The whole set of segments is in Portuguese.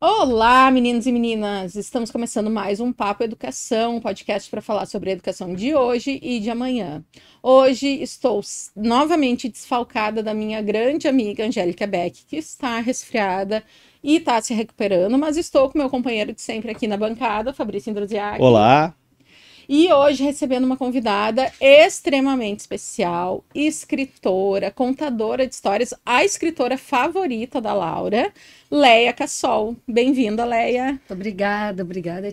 Olá, meninos e meninas! Estamos começando mais um Papo Educação, um podcast para falar sobre a educação de hoje e de amanhã. Hoje estou novamente desfalcada da minha grande amiga Angélica Beck, que está resfriada e está se recuperando, mas estou com meu companheiro de sempre aqui na bancada, Fabrício Indroziak. Olá! E hoje recebendo uma convidada extremamente especial, escritora, contadora de histórias, a escritora favorita da Laura, Leia Cassol. Bem-vinda, Leia. Obrigada,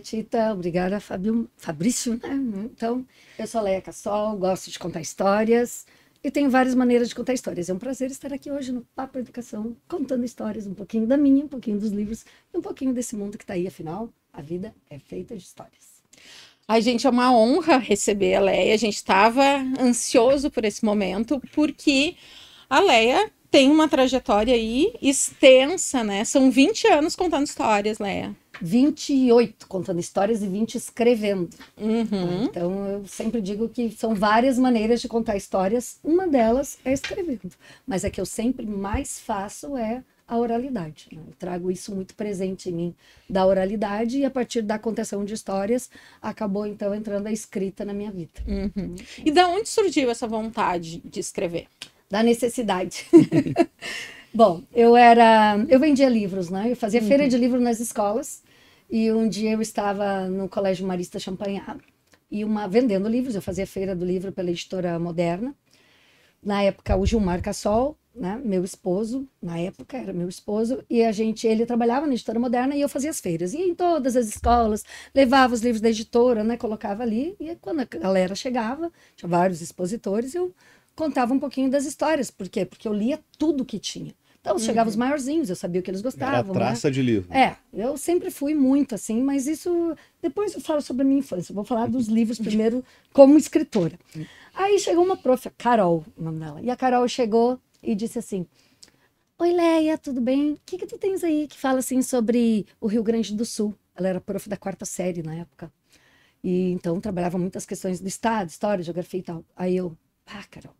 Tita. Obrigada, Fabrício, né? Então, eu sou a Leia Cassol, gosto de contar histórias e tenho várias maneiras de contar histórias. É um prazer estar aqui hoje no Papo Educação, contando histórias, um pouquinho da minha, um pouquinho dos livros e um pouquinho desse mundo que está aí. Afinal, a vida é feita de histórias. Ai, gente, é uma honra receber a Leia. A gente estava ansioso por esse momento, porque a Leia tem uma trajetória aí extensa, né? São 20 anos contando histórias, Leia. 28 contando histórias e 20 escrevendo. Uhum. Então, eu sempre digo que são várias maneiras de contar histórias. Uma delas é escrevendo. Mas a que eu sempre mais faço é a oralidade. Né? Eu trago isso muito presente em mim, da oralidade, e a partir da contação de histórias, acabou então entrando a escrita na minha vida. Uhum. E da onde surgiu essa vontade de escrever? Da necessidade. Bom, eu vendia livros, né? Eu fazia feira de livro nas escolas, e um dia eu estava no Colégio Marista Champagnat, e vendendo livros, eu fazia feira do livro pela editora Moderna. Na época, o Gilmar Cassol, né, meu esposo, na época era meu esposo, e ele trabalhava na editora Moderna e eu fazia as feiras. Ia em todas as escolas, levava os livros da editora, né, colocava ali, e quando a galera chegava, tinha vários expositores, eu contava um pouquinho das histórias. Por quê? Porque eu lia tudo que tinha. Então, chegavam os maiorzinhos, eu sabia o que eles gostavam. Era traça, né, de livro. Eu sempre fui muito assim, mas isso... Depois eu falo sobre a minha infância. Eu vou falar dos livros primeiro como escritora. Aí chegou uma prof, a Carol, o nome dela. E a Carol chegou e disse assim: oi, Leia, tudo bem? O que tu tens aí que fala assim sobre o Rio Grande do Sul? Ela era prof da 4ª série na época. E então trabalhava muitas questões do estado, história, geografia e tal. Aí eu, Carol,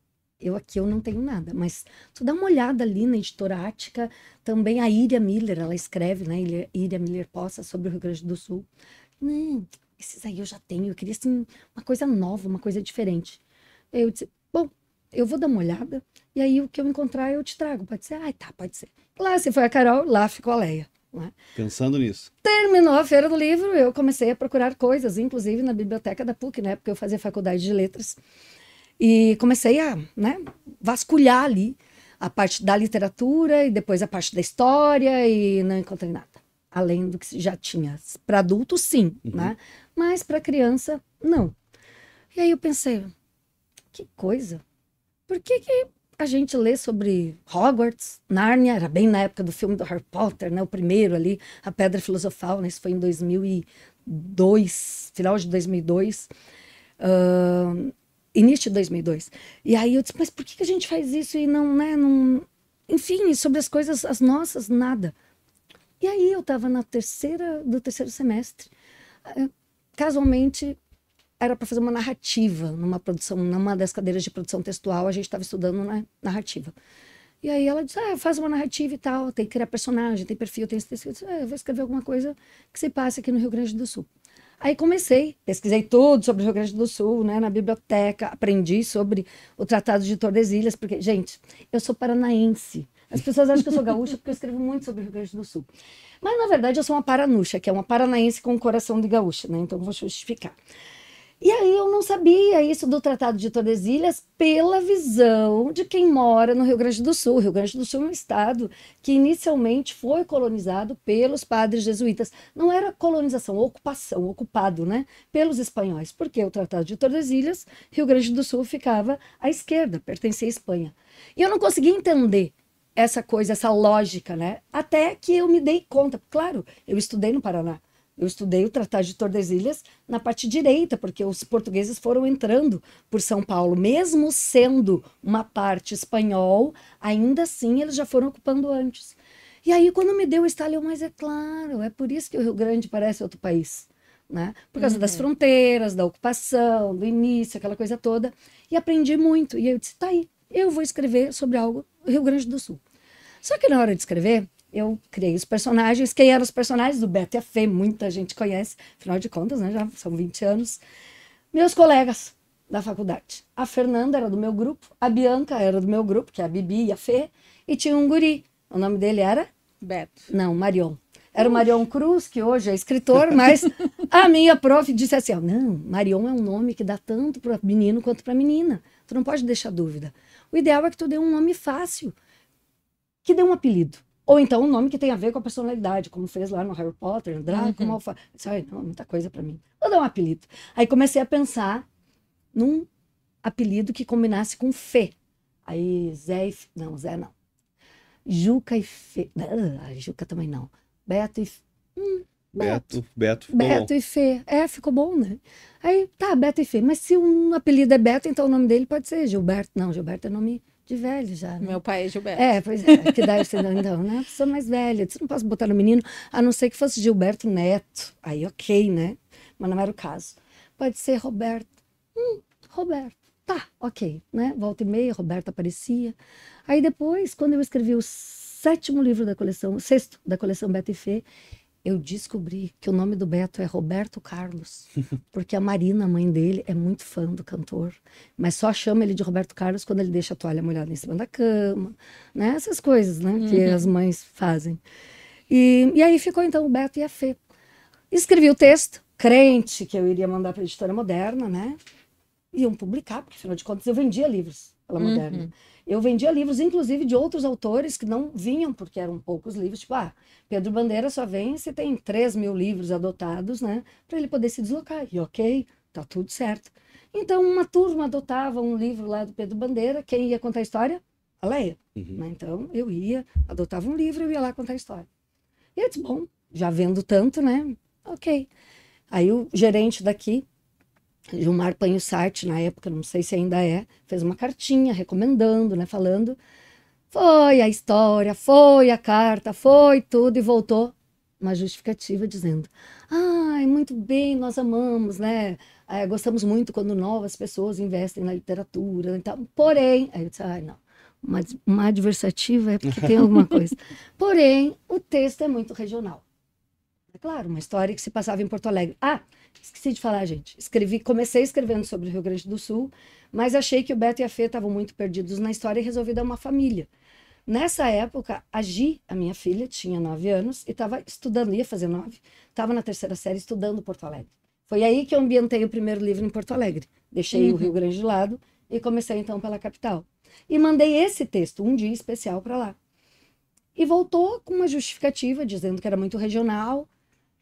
eu não tenho nada, mas tu dá uma olhada ali na editora Ática, também a Iria Miller, ela escreve, né, Iria Miller Poça, sobre o Rio Grande do Sul. Esses aí eu já tenho, eu queria assim, uma coisa nova, uma coisa diferente. Eu disse, bom, eu vou dar uma olhada, e aí o que eu encontrar eu te trago, pode ser? Tá, pode ser. Lá se foi a Carol, lá ficou a Leia. Né? Pensando nisso. Terminou a feira do livro, eu comecei a procurar coisas, inclusive na biblioteca da PUC, né, porque eu fazia faculdade de letras. E comecei a, né, vasculhar ali a parte da literatura e depois a parte da história, e não encontrei nada. Além do que já tinha. Para adulto, sim, né? Mas para criança, não. E aí eu pensei, que coisa. Por que a gente lê sobre Hogwarts, Nárnia? Era bem na época do filme do Harry Potter, né? O primeiro ali, A Pedra Filosofal, né? Isso foi em 2002, final de 2002. Início de 2002. E aí eu disse, mas por que a gente faz isso e não, né, não... Enfim, sobre as coisas, as nossas, nada. E aí eu estava do terceiro semestre. Casualmente, era para fazer uma narrativa numa das cadeiras de produção textual, a gente estava estudando, né, narrativa. E aí ela disse, faz uma narrativa e tal, tem que criar personagem, tem perfil, tem esse... eu vou escrever alguma coisa que se passe aqui no Rio Grande do Sul. Aí pesquisei tudo sobre o Rio Grande do Sul, né, na biblioteca, aprendi sobre o Tratado de Tordesilhas, porque, gente, eu sou paranaense. As pessoas acham que eu sou gaúcha porque eu escrevo muito sobre o Rio Grande do Sul. Mas, na verdade, eu sou uma paranuxa, que é uma paranaense com um coração de gaúcha, né, então vou justificar. E aí eu não sabia isso do Tratado de Tordesilhas pela visão de quem mora no Rio Grande do Sul. O Rio Grande do Sul é um estado que inicialmente foi colonizado pelos padres jesuítas. Não era colonização, ocupação, ocupado, né, pelos espanhóis. Porque o Tratado de Tordesilhas, Rio Grande do Sul ficava à esquerda, pertencia à Espanha. E eu não conseguia entender essa coisa, essa lógica, né? Até que eu me dei conta. Claro, eu estudei no Paraná. Eu estudei o Tratado de Tordesilhas na parte direita, porque os portugueses foram entrando por São Paulo. Mesmo sendo uma parte espanhol, ainda assim eles já foram ocupando antes. E aí, quando me deu o estalo, mas é claro, é por isso que o Rio Grande parece outro país. Né? Por causa das fronteiras, da ocupação, do início, aquela coisa toda. E aprendi muito. E eu disse, tá aí, eu vou escrever sobre algo do Rio Grande do Sul. Só que na hora de escrever, eu criei os personagens. Quem eram os personagens? Do Beto e a Fê, muita gente conhece. Afinal de contas, né, já são 20 anos. Meus colegas da faculdade. A Fernanda era do meu grupo, a Bianca era do meu grupo, que é a Bibi e a Fê, e tinha um guri. O nome dele era? Beto. Não, Marion. Era o Marion Cruz, que hoje é escritor, mas a minha prof disse assim, ó, não, Marion é um nome que dá tanto para menino quanto para menina. Tu não pode deixar dúvida. O ideal é que tu dê um nome fácil, que dê um apelido. Ou então um nome que tenha a ver com a personalidade, como fez lá no Harry Potter, no Draco, Malfoy. Sabe, não, muita coisa para mim. Vou dar um apelido. Aí comecei a pensar num apelido que combinasse com Fê. Aí Zé e... Não, Zé não. Juca e Fê. Ah, Juca também não. Beto e... Beto ficou Beto bom. e Fê. É, ficou bom, né? Aí, tá, Beto e Fê. Mas se um apelido é Beto, então o nome dele pode ser Gilberto. Não, Gilberto é nome de velho já, né? Meu pai é Gilberto. É, pois é, que deve ser, então, né? A pessoa mais velha. Você não posso botar no menino, a não ser que fosse Gilberto Neto. Aí, ok, né? Mas não era o caso. Pode ser Roberto. Roberto. Tá, ok, né? Volta e meia, Roberto aparecia. Aí depois, quando eu escrevi o sétimo livro da coleção, o sexto da coleção Beto e Fê, eu descobri que o nome do Beto é Roberto Carlos, porque a Marina, a mãe dele, é muito fã do cantor, mas só chama ele de Roberto Carlos quando ele deixa a toalha molhada em cima da cama, né? Essas coisas, né? Que as mães fazem. E aí ficou então o Beto e a Fê. Escrevi o texto, crente que eu iria mandar para a Editora Moderna, né? Iam publicar, porque afinal de contas eu vendia livros pela Moderna. Eu vendia livros, inclusive, de outros autores que não vinham, porque eram poucos livros. Tipo, Pedro Bandeira só vem se tem 3.000 livros adotados, né? Para ele poder se deslocar. E ok, tá tudo certo. Então, uma turma adotava um livro lá do Pedro Bandeira. Quem ia contar a história? A Leia. Né? Então, eu ia, adotava um livro e eu ia lá contar a história. E eu disse, bom, já vendo tanto, né? Ok. Aí o gerente daqui, Gilmar Panhussart, na época, não sei se ainda é, fez uma cartinha recomendando, né, falando, foi a história, foi a carta, foi tudo, e voltou uma justificativa dizendo, ai, muito bem, nós amamos, né, gostamos muito quando novas pessoas investem na literatura, então, porém, aí eu disse, ai, não, uma adversativa é porque tem alguma coisa, porém, o texto é muito regional. É claro, uma história que se passava em Porto Alegre. Esqueci de falar, gente. Comecei escrevendo sobre o Rio Grande do Sul, mas achei que o Beto e a Fê estavam muito perdidos na história e resolvi dar uma família. Nessa época, a Gi, a minha filha, tinha 9 anos e estava estudando, ia fazer 9, estava na terceira série estudando Porto Alegre. Foi aí que eu ambientei o primeiro livro em Porto Alegre. Deixei o Rio Grande de lado e comecei então pela capital. E mandei esse texto, um dia especial, para lá. E voltou com uma justificativa, dizendo que era muito regional.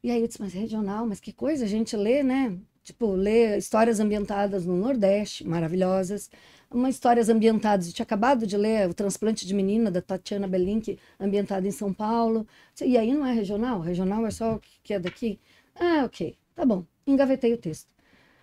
E aí eu disse, mas regional, mas que coisa a gente lê, né? Tipo, lê histórias ambientadas no Nordeste, maravilhosas. Umas histórias ambientadas, eu tinha acabado de ler O Transplante de Menina, da Tatiana Belink, ambientada em São Paulo. E aí não é regional? Regional é só o que é daqui? Ok, tá bom. Engavetei o texto.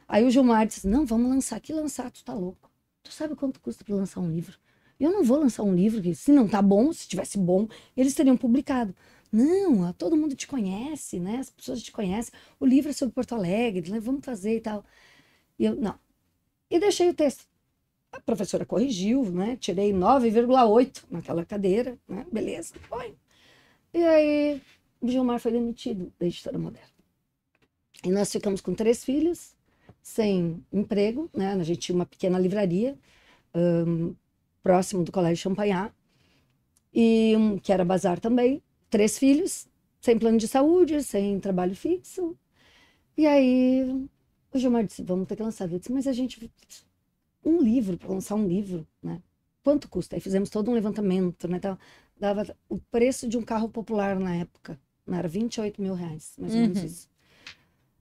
Aí o Gilmar disse, não, vamos lançar. Que lançar? Tu tá louco. Tu sabe quanto custa para lançar um livro? Eu não vou lançar um livro que, se não tá bom, se tivesse bom, eles teriam publicado. Não, todo mundo te conhece, né? As pessoas te conhecem. O livro é sobre Porto Alegre, né? Vamos fazer e tal. E eu, não. E deixei o texto. A professora corrigiu, né? Tirei 9,8 naquela cadeira, né? Beleza, foi. E aí, o Gilmar foi demitido da Editora Moderna. E nós ficamos com 3 filhos, sem emprego, né? A gente tinha uma pequena livraria, próximo do Colégio Champagnat, e que era bazar também. 3 filhos, sem plano de saúde, sem trabalho fixo. E aí o Gilmar disse, vamos ter que lançar. Eu disse, mas a gente... Um livro, para lançar um livro, né? Quanto custa? Aí fizemos todo um levantamento, né? Então, dava o preço de um carro popular na época. Não era 28 mil reais, mais ou menos isso.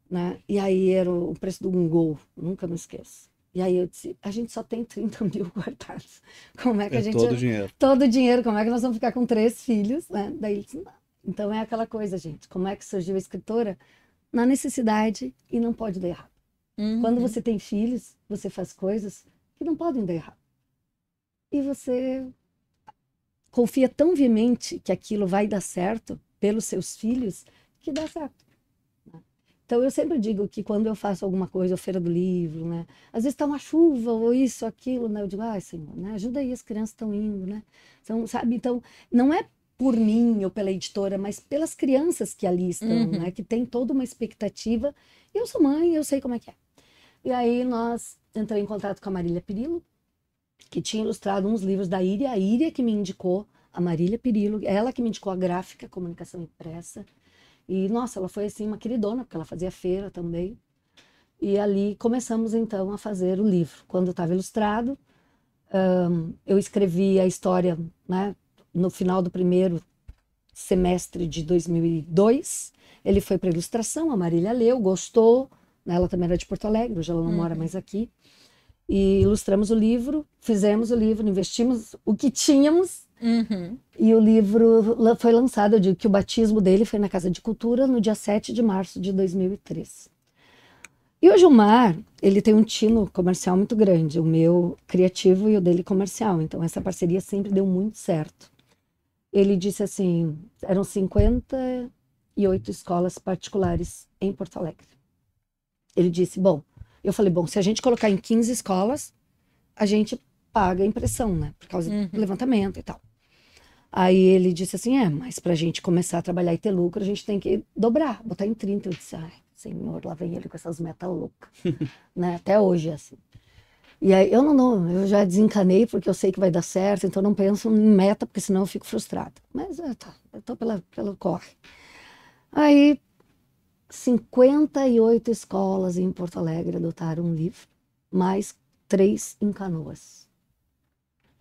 Né? E aí era o preço de um Gol, nunca me esqueço. E aí eu disse, a gente só tem 30 mil guardados. Como é que a gente... todo o dinheiro. Todo o dinheiro, como é que nós vamos ficar com 3 filhos, né? Daí ele disse, não. Então é aquela coisa, gente. Como é que surgiu a escritora? Na necessidade e não pode dar errado. Quando você tem filhos, você faz coisas que não podem dar errado. E você confia tão veemente que aquilo vai dar certo pelos seus filhos, que dá certo. Então, eu sempre digo que quando eu faço alguma coisa, a Feira do Livro, né? Às vezes está uma chuva ou isso, aquilo, né? Eu digo, ai, Senhor, né? Ajuda aí, as crianças estão indo, né? Então, sabe? Então, não é por mim ou pela editora, mas pelas crianças que ali estão, né? Que tem toda uma expectativa. Eu sou mãe, eu sei como é que é. E aí nós entrei em contato com a Marília Pirillo, que tinha ilustrado uns livros da Íria, a Íria que me indicou, a Marília Pirillo, ela que me indicou a gráfica, comunicação impressa. E, nossa, ela foi, assim, uma queridona, porque ela fazia feira também. E ali começamos, então, a fazer o livro. Quando estava ilustrado, eu escrevi a história, né, no final do primeiro semestre de 2002. Ele foi para ilustração, a Marília leu, gostou. Ela também era de Porto Alegre, hoje ela não mora mais aqui. E ilustramos o livro, fizemos o livro, investimos o que tínhamos. E o livro foi lançado, eu digo que o batismo dele foi na Casa de Cultura no dia 7 de março de 2003. E o Gilmar, ele tem um tino comercial muito grande, o meu criativo e o dele comercial. Então essa parceria sempre deu muito certo. Ele disse assim, eram 58 escolas particulares em Porto Alegre. Ele disse, bom, eu falei, bom, se a gente colocar em 15 escolas, a gente paga a impressão, né? Por causa do levantamento e tal. Aí ele disse assim, mas pra gente começar a trabalhar e ter lucro, a gente tem que dobrar, botar em 30. Eu disse, ai, senhor, lá vem ele com essas metas loucas, né? Até hoje é assim. E aí eu já desencanei porque eu sei que vai dar certo, então não penso em meta, porque senão eu fico frustrada. Mas tá, eu tô pelo corre. Aí 58 escolas em Porto Alegre adotaram um livro, mais 3 em Canoas.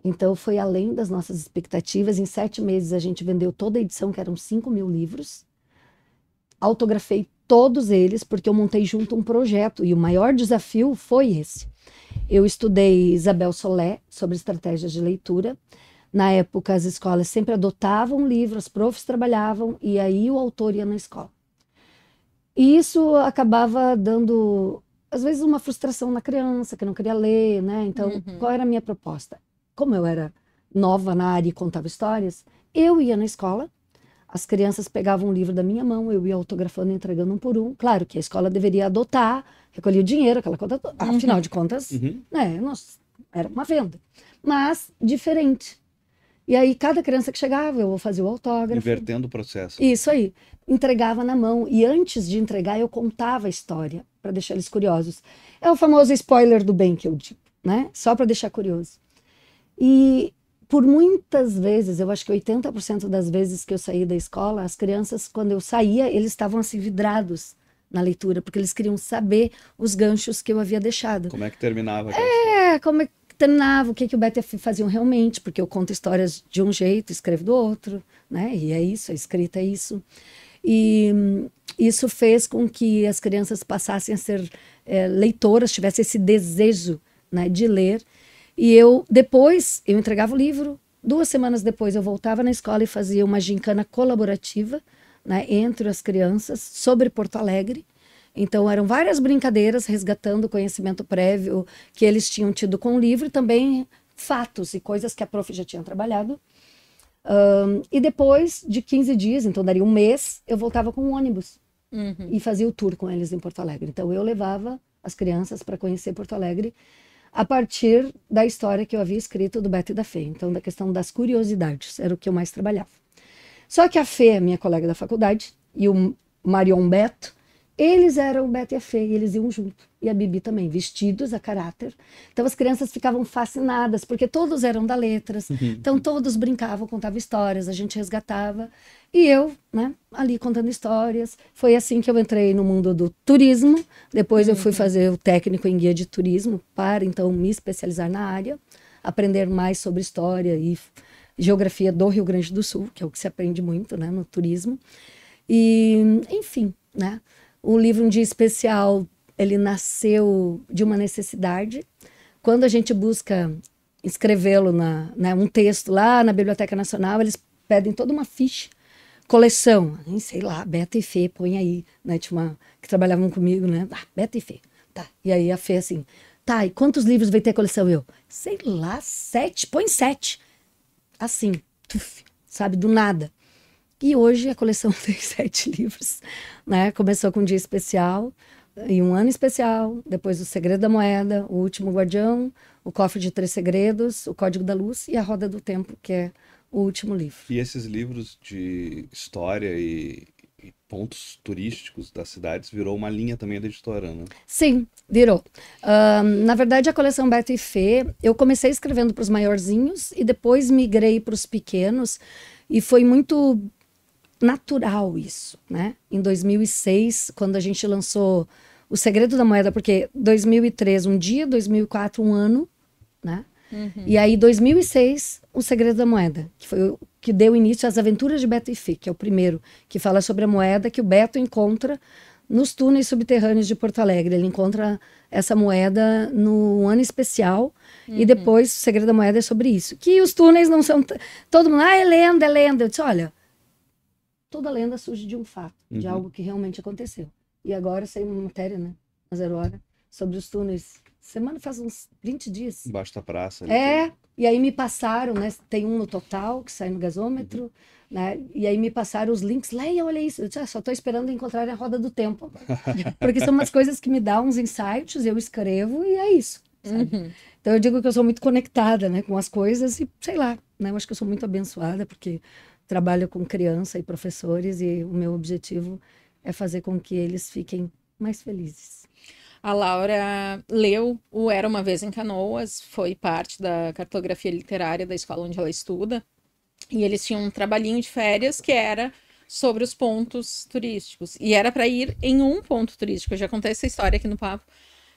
Então foi além das nossas expectativas. Em 7 meses a gente vendeu toda a edição, que eram 5.000 livros. Autografei todos eles, porque eu montei junto um projeto, e o maior desafio foi esse. Eu estudei Isabel Solé sobre estratégias de leitura. Na época as escolas sempre adotavam um livro, os profs trabalhavam, e aí o autor ia na escola. E isso acabava dando, às vezes, uma frustração na criança, que não queria ler, né? Então, qual era a minha proposta? Como eu era nova na área e contava histórias, eu ia na escola, as crianças pegavam um livro da minha mão, eu ia autografando e entregando um por um. Claro que a escola deveria adotar, recolher o dinheiro, aquela conta, afinal de contas, né? Nossa, era uma venda. Mas diferente. E aí, cada criança que chegava, eu vou fazer o autógrafo. Invertendo o processo. Isso aí. Entregava na mão. E antes de entregar, eu contava a história, para deixar eles curiosos. É o famoso spoiler do bem que eu digo, né? Só para deixar curioso. E por muitas vezes, eu acho que 80% das vezes que eu saí da escola, as crianças, quando eu saía, eles estavam assim vidrados na leitura, porque eles queriam saber os ganchos que eu havia deixado. Como é que terminava? Como é que terminava, o que o Betty e a Fê faziam realmente, porque eu conto histórias de um jeito, escrevo do outro, né? E é isso, a escrita é isso. E isso fez com que as crianças passassem a ser leitoras, tivessem esse desejo, né, de ler. E depois, eu entregava o livro, 2 semanas depois eu voltava na escola e fazia uma gincana colaborativa, né, entre as crianças, sobre Porto Alegre. Então, eram várias brincadeiras resgatando o conhecimento prévio que eles tinham tido com o livro e também fatos e coisas que a prof já tinha trabalhado. E depois de 15 dias, então daria um mês, eu voltava com um ônibus e fazia o tour com eles em Porto Alegre. Então, eu levava as crianças para conhecer Porto Alegre a partir da história que eu havia escrito do Betty e da Fê. Então, da questão das curiosidades, era o que eu mais trabalhava. Só que a Fê, minha colega da faculdade, e o Marion Beto, eles eram o Betty e a Fê, e eles iam junto. E a Bibi também, vestidos a caráter. Então as crianças ficavam fascinadas, porque todos eram da letras. Então todos brincavam, contavam histórias, a gente resgatava. E eu, né, ali contando histórias. Foi assim que eu entrei no mundo do turismo. Depois eu fui fazer o técnico em guia de turismo, para então me especializar na área, aprender mais sobre história e geografia do Rio Grande do Sul, que é o que se aprende muito, né, no turismo. E, enfim, né? O livro Um Dia Especial, ele nasceu de uma necessidade. Quando a gente busca escrevê-lo, né, um texto lá na Biblioteca Nacional, eles pedem toda uma ficha, coleção, sei lá, Betty e Fê, põe aí, né, tinha uma que trabalhavam comigo, né, Betty e Fê, tá. E aí a Fê assim, tá, e quantos livros vai ter a coleção? Eu, sei lá, 7, põe 7. Assim, sabe, do nada. E hoje a coleção tem 7 livros, né? Começou com Um Dia Especial, e Um Ano Especial, depois O Segredo da Moeda, O Último Guardião, O Cofre de 3 Segredos, O Código da Luz e A Roda do Tempo, que é o último livro. E esses livros de história e pontos turísticos das cidades virou uma linha também da editora, né? Sim, virou. Na verdade, a coleção Beto e Fê, eu comecei escrevendo para os maiorzinhos e depois migrei para os pequenos, e foi muito natural isso, né? Em 2006, quando a gente lançou O Segredo da Moeda, porque 2003 um dia, 2004 um ano, né? E aí 2006 O Segredo da Moeda, que foi o que deu início às Aventuras de Beto e Fê, que é o primeiro, que fala sobre a moeda que o Beto encontra nos túneis subterrâneos de Porto Alegre. Ele encontra essa moeda no ano especial, e depois O Segredo da Moeda é sobre isso. Que os túneis não são... Todo mundo, é lenda, é lenda. Eu disse, olha, toda lenda surge de um fato, de algo que realmente aconteceu. E agora saiu uma matéria, né, na Zero Hora, sobre os túneis. Semana faz uns 20 dias. Embaixo da praça. E aí me passaram, né, tem um no Total, que sai no gasômetro, né, e aí me passaram os links. Leia, olha isso. Eu disse, só estou esperando encontrar a roda do tempo. Porque são umas coisas que me dão uns insights, eu escrevo e é isso, sabe? Então eu digo que eu sou muito conectada, né, com as coisas e, sei lá, né, eu acho que eu sou muito abençoada, porque trabalho com criança e professores e o meu objetivo é fazer com que eles fiquem mais felizes. A Laura leu o Era Uma Vez em Canoas, foi parte da cartografia literária da escola onde ela estuda, e eles tinham um trabalhinho de férias que era sobre os pontos turísticos, e era para ir em um ponto turístico. Eu já contei essa história aqui no papo,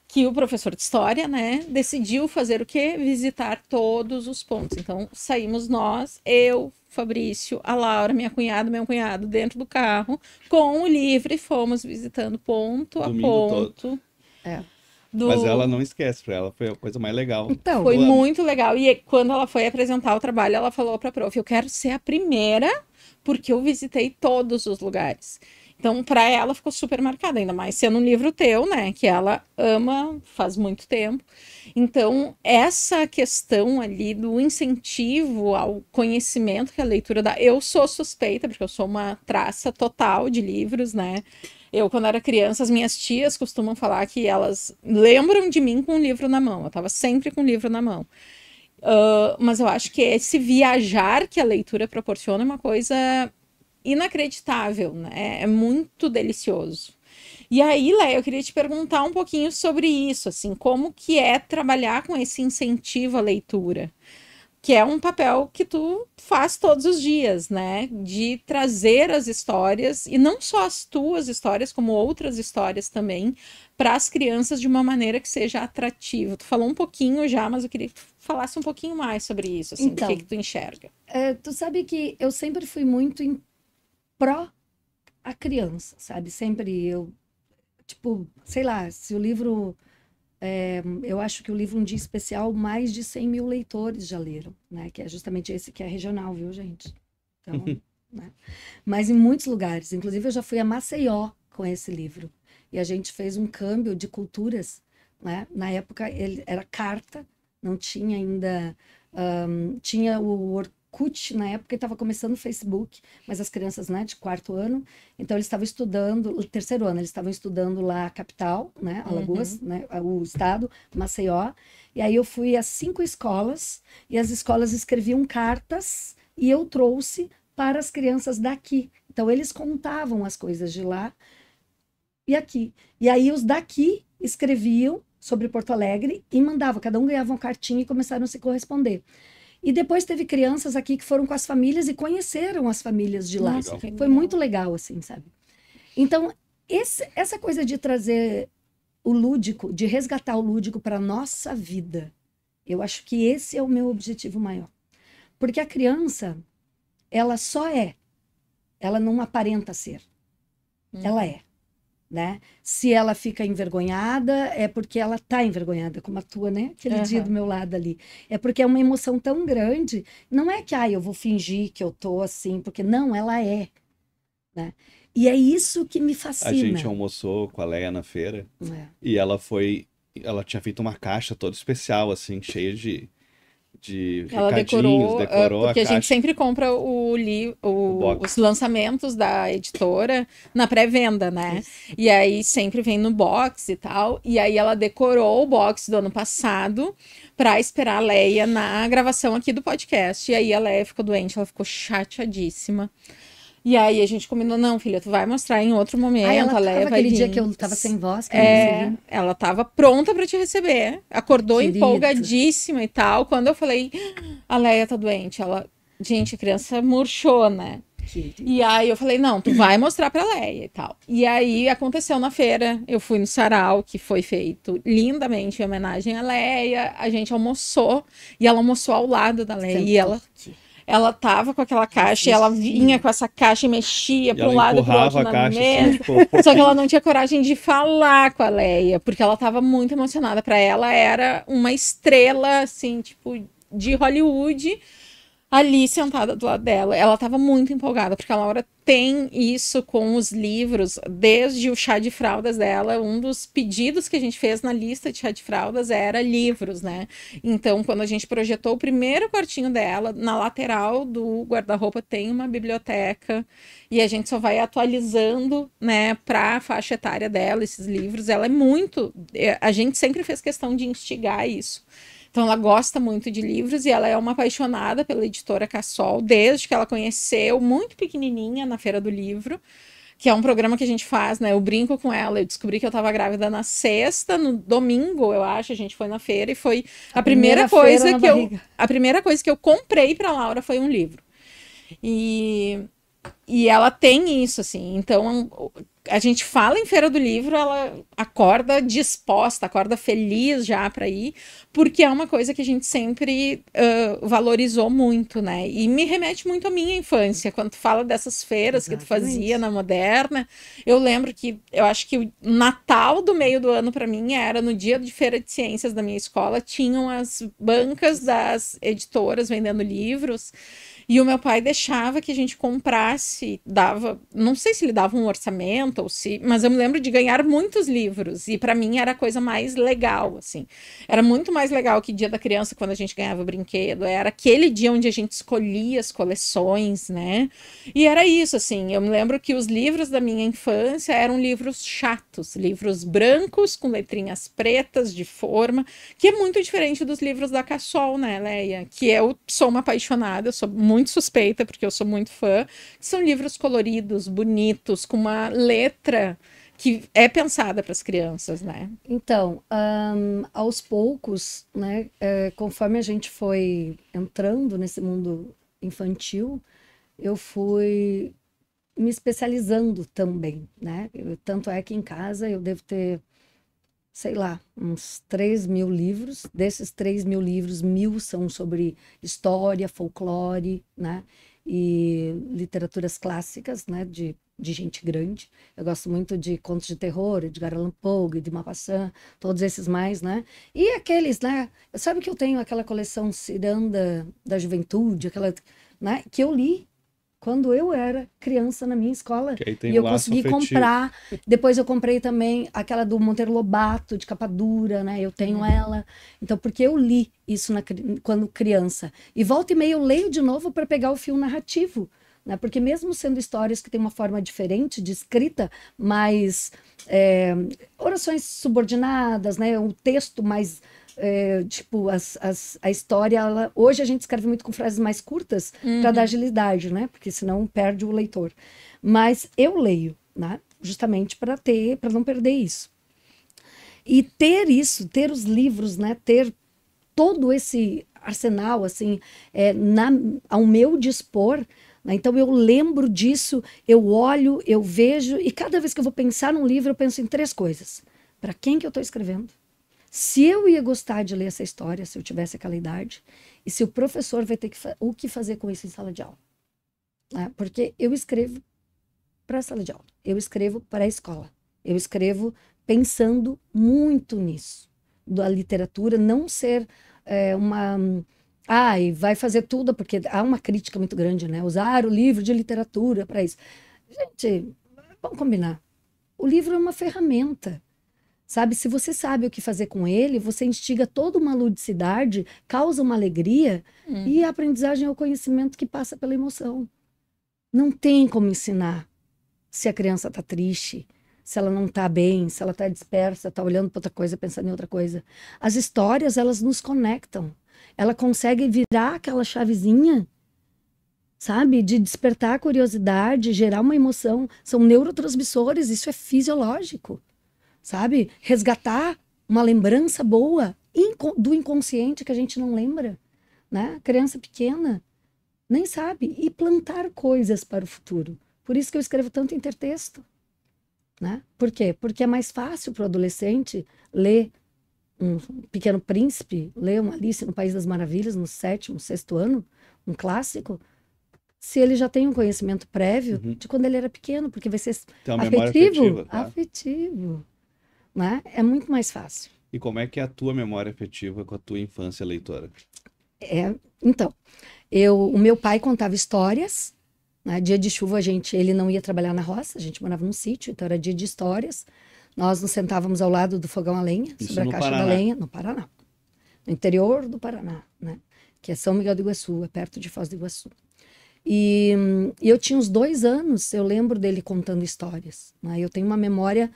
que o professor de história, né, decidiu fazer o quê? Visitar todos os pontos. Então, saímos nós, eu, Fabrício, a Laura, minha cunhada, meu cunhado, dentro do carro, com o livro, e fomos visitando ponto a ponto. Mas ela não esquece, para ela foi a coisa mais legal. Então, foi muito legal. E quando ela foi apresentar o trabalho, ela falou para a prof, eu quero ser a primeira, porque eu visitei todos os lugares. Então, para ela ficou super marcada, ainda mais sendo um livro teu, né? Que ela ama faz muito tempo. Então, essa questão ali do incentivo ao conhecimento que a leitura dá. Eu sou suspeita, porque eu sou uma traça total de livros, né? Eu, quando era criança, as minhas tias costumam falar que elas lembram de mim com um livro na mão. Eu estava sempre com um livro na mão. Mas eu acho que esse viajar que a leitura proporciona é uma coisa inacreditável, né? É muito delicioso. E aí, Léa, eu queria te perguntar um pouquinho sobre isso, assim, como que é trabalhar com esse incentivo à leitura, que é um papel que tu faz todos os dias, né? De trazer as histórias, e não só as tuas histórias, como outras histórias também, para as crianças de uma maneira que seja atrativa. Tu falou um pouquinho já, mas eu queria que tu falasse um pouquinho mais sobre isso, assim, então, do que tu enxerga. Tu sabe que eu sempre fui muito pró a criança, sabe? Sempre eu, tipo, sei lá, se o livro... eu acho que o livro Um Dia Especial, mais de 100 mil leitores já leram, né? Que é justamente esse que é regional, viu, gente? Então, né? Mas em muitos lugares, inclusive eu já fui a Maceió com esse livro. E a gente fez um câmbio de culturas, né? Na época ele era carta, não tinha ainda... tinha o Orkut na época, estava começando o Facebook, mas as crianças, né, de 4º ano, então eles estavam estudando, o 3º ano, eles estavam estudando lá a capital, né, Alagoas, né, o estado, Maceió, e aí eu fui a 5 escolas, e as escolas escreviam cartas, e eu trouxe para as crianças daqui. Então eles contavam as coisas de lá e aqui. E aí os daqui escreviam sobre Porto Alegre e mandavam, cada um ganhava uma cartinha e começaram a se corresponder. E depois teve crianças aqui que foram com as famílias e conheceram as famílias de lá. Nossa, foi muito legal, assim, sabe? Então, essa coisa de trazer o lúdico, de resgatar o lúdico para a nossa vida, eu acho que esse é o meu objetivo maior. Porque a criança, ela só é, ela não aparenta ser. Ela é. Né? Se ela fica envergonhada, é porque ela tá envergonhada, como a tua, né? Aquele dia do meu lado ali. É porque é uma emoção tão grande. Não é que, eu vou fingir que eu tô assim, porque não, ela é. Né? E é isso que me fascina. A gente almoçou com a Léa na feira e ela tinha feito uma caixa toda especial, assim, cheia de de Ela recadinhos, decorou porque a a gente caixa. sempre compra box. os lançamentos da editora na pré-venda, né? E aí sempre vem no box e tal. E aí ela decorou o box do ano passado para esperar a Leia na gravação aqui do podcast. E aí a Leia ficou doente, ela ficou chateadíssima. E aí a gente combinou, não, filha, tu vai mostrar em outro momento, ela a Leia tava vai aquele vir. dia que eu tava sem voz, que eu não consegui. Ela tava pronta para te receber. Acordou Querido. empolgadíssima e tal. Quando eu falei, a Leia tá doente, gente, a criança murchou, né? Querido. E aí eu falei, não, tu vai mostrar pra Leia e tal. E aí aconteceu na feira, eu fui no sarau, que foi feito lindamente em homenagem à Leia, a gente almoçou, e ela almoçou ao lado da Leia, e ela tava com aquela caixa, e ela vinha com essa caixa e mexia para um lado e pro outro na mesa. Assim, só que ela não tinha coragem de falar com a Leia, porque ela tava muito emocionada. Para ela era uma estrela, assim, tipo, de Hollywood, ali sentada do lado dela. Ela estava muito empolgada, porque a Laura tem isso com os livros, desde o chá de fraldas dela. Um dos pedidos que a gente fez na lista de chá de fraldas era livros, né? Então, quando a gente projetou o primeiro quartinho dela, na lateral do guarda-roupa tem uma biblioteca, e a gente só vai atualizando, né, para a faixa etária dela, esses livros. Ela é muito... A gente sempre fez questão de instigar isso. Então, ela gosta muito de livros e ela é uma apaixonada pela editora Cassol, desde que ela conheceu, muito pequenininha, na Feira do Livro, que é um programa que a gente faz, né? Eu brinco com ela, eu descobri que eu estava grávida na sexta, no domingo, eu acho, a gente foi na feira e foi a primeira coisa que eu comprei para Laura foi um livro. E ela tem isso, assim, então a gente fala em Feira do Livro, ela acorda disposta, acorda feliz já para ir, porque é uma coisa que a gente sempre valorizou muito, né? E me remete muito à minha infância, quando tu fala dessas feiras que tu fazia na Moderna. Eu lembro que, eu acho que o Natal do meio do ano para mim era no dia de feira de ciências da minha escola, tinham as bancas das editoras vendendo livros. E o meu pai deixava que a gente comprasse, não sei se ele dava um orçamento ou se, mas eu me lembro de ganhar muitos livros, e para mim era a coisa mais legal, assim. Era muito mais legal que Dia da Criança, quando a gente ganhava brinquedo, era aquele dia onde a gente escolhia as coleções, né? E era isso, assim, eu me lembro que os livros da minha infância eram livros chatos, livros brancos com letrinhas pretas de forma, que é muito diferente dos livros da Cassol, né, Leia? Que eu sou uma apaixonada, eu sou muito suspeita, porque eu sou muito fã. São livros coloridos, bonitos, com uma letra que é pensada para as crianças, né? Então, aos poucos, né, conforme a gente foi entrando nesse mundo infantil, eu fui me especializando também, né? Tanto é que em casa eu devo ter, sei lá, uns 3.000 livros. Desses 3.000 livros, 1.000 são sobre história, folclore, né? E literaturas clássicas, né? De gente grande. Eu gosto muito de contos de terror, de Edgar Allan Poe, de Maupassant, todos esses mais, né? E aqueles, né? Sabe que eu tenho aquela coleção Ciranda da Juventude, aquela, né? Que eu li quando eu era criança na minha escola, e eu consegui comprar. Depois eu comprei também aquela do Monteiro Lobato, de capa dura, né? Eu tenho ela. Então, porque eu li isso quando criança. E volta e meia eu leio de novo para pegar o fio narrativo, né? Porque mesmo sendo histórias que têm uma forma diferente de escrita, mas orações subordinadas, né? Um texto mais... tipo, a história, hoje a gente escreve muito com frases mais curtas para dar agilidade, né? Porque senão perde o leitor. Mas eu leio, né? Justamente para não perder isso. E ter isso, ter os livros, né? Ter todo esse arsenal, assim, ao meu dispor, né? Então eu lembro disso, eu olho, eu vejo, e cada vez que eu vou pensar num livro, eu penso em 3 coisas. Para quem que eu estou escrevendo? Se eu ia gostar de ler essa história, se eu tivesse aquela idade, e se o professor vai ter o que fazer com isso em sala de aula. Né? Porque eu escrevo para a sala de aula, eu escrevo para a escola, eu escrevo pensando muito nisso, da literatura não ser e vai fazer tudo, porque há uma crítica muito grande, né? Usar o livro de literatura para isso. Gente, vamos combinar. O livro é uma ferramenta. Sabe? Se você sabe o que fazer com ele, você instiga toda uma ludicidade, causa uma alegria, e a aprendizagem é o conhecimento que passa pela emoção. Não tem como ensinar se a criança está triste, se ela não está bem, se ela está dispersa, está olhando para outra coisa, pensando em outra coisa. As histórias, elas nos conectam. Ela consegue virar aquela chavezinha, sabe? De despertar a curiosidade, gerar uma emoção. São neurotransmissores, isso é fisiológico, sabe? Resgatar uma lembrança boa do inconsciente que a gente não lembra, né? Criança pequena nem sabe. E plantar coisas para o futuro. Por isso que eu escrevo tanto intertexto, né? Por quê? Porque é mais fácil para o adolescente ler um Pequeno Príncipe, ler uma Alice no País das Maravilhas no 7º, 6º ano, um clássico, se ele já tem um conhecimento prévio de quando ele era pequeno, porque vai ser Tem uma memória afetiva, tá? Afetivo, né? É muito mais fácil. E como é que é a tua memória afetiva com a tua infância leitora? Então, o meu pai contava histórias, né? Dia de chuva ele não ia trabalhar na roça, a gente morava num sítio, então era dia de histórias. Nós nos sentávamos ao lado do fogão a lenha, sobre a caixa da lenha, no Paraná, no interior do Paraná, né? Que é São Miguel do Iguaçu, é perto de Foz do Iguaçu. E eu tinha uns 2 anos, eu lembro dele contando histórias, né? Eu tenho uma memória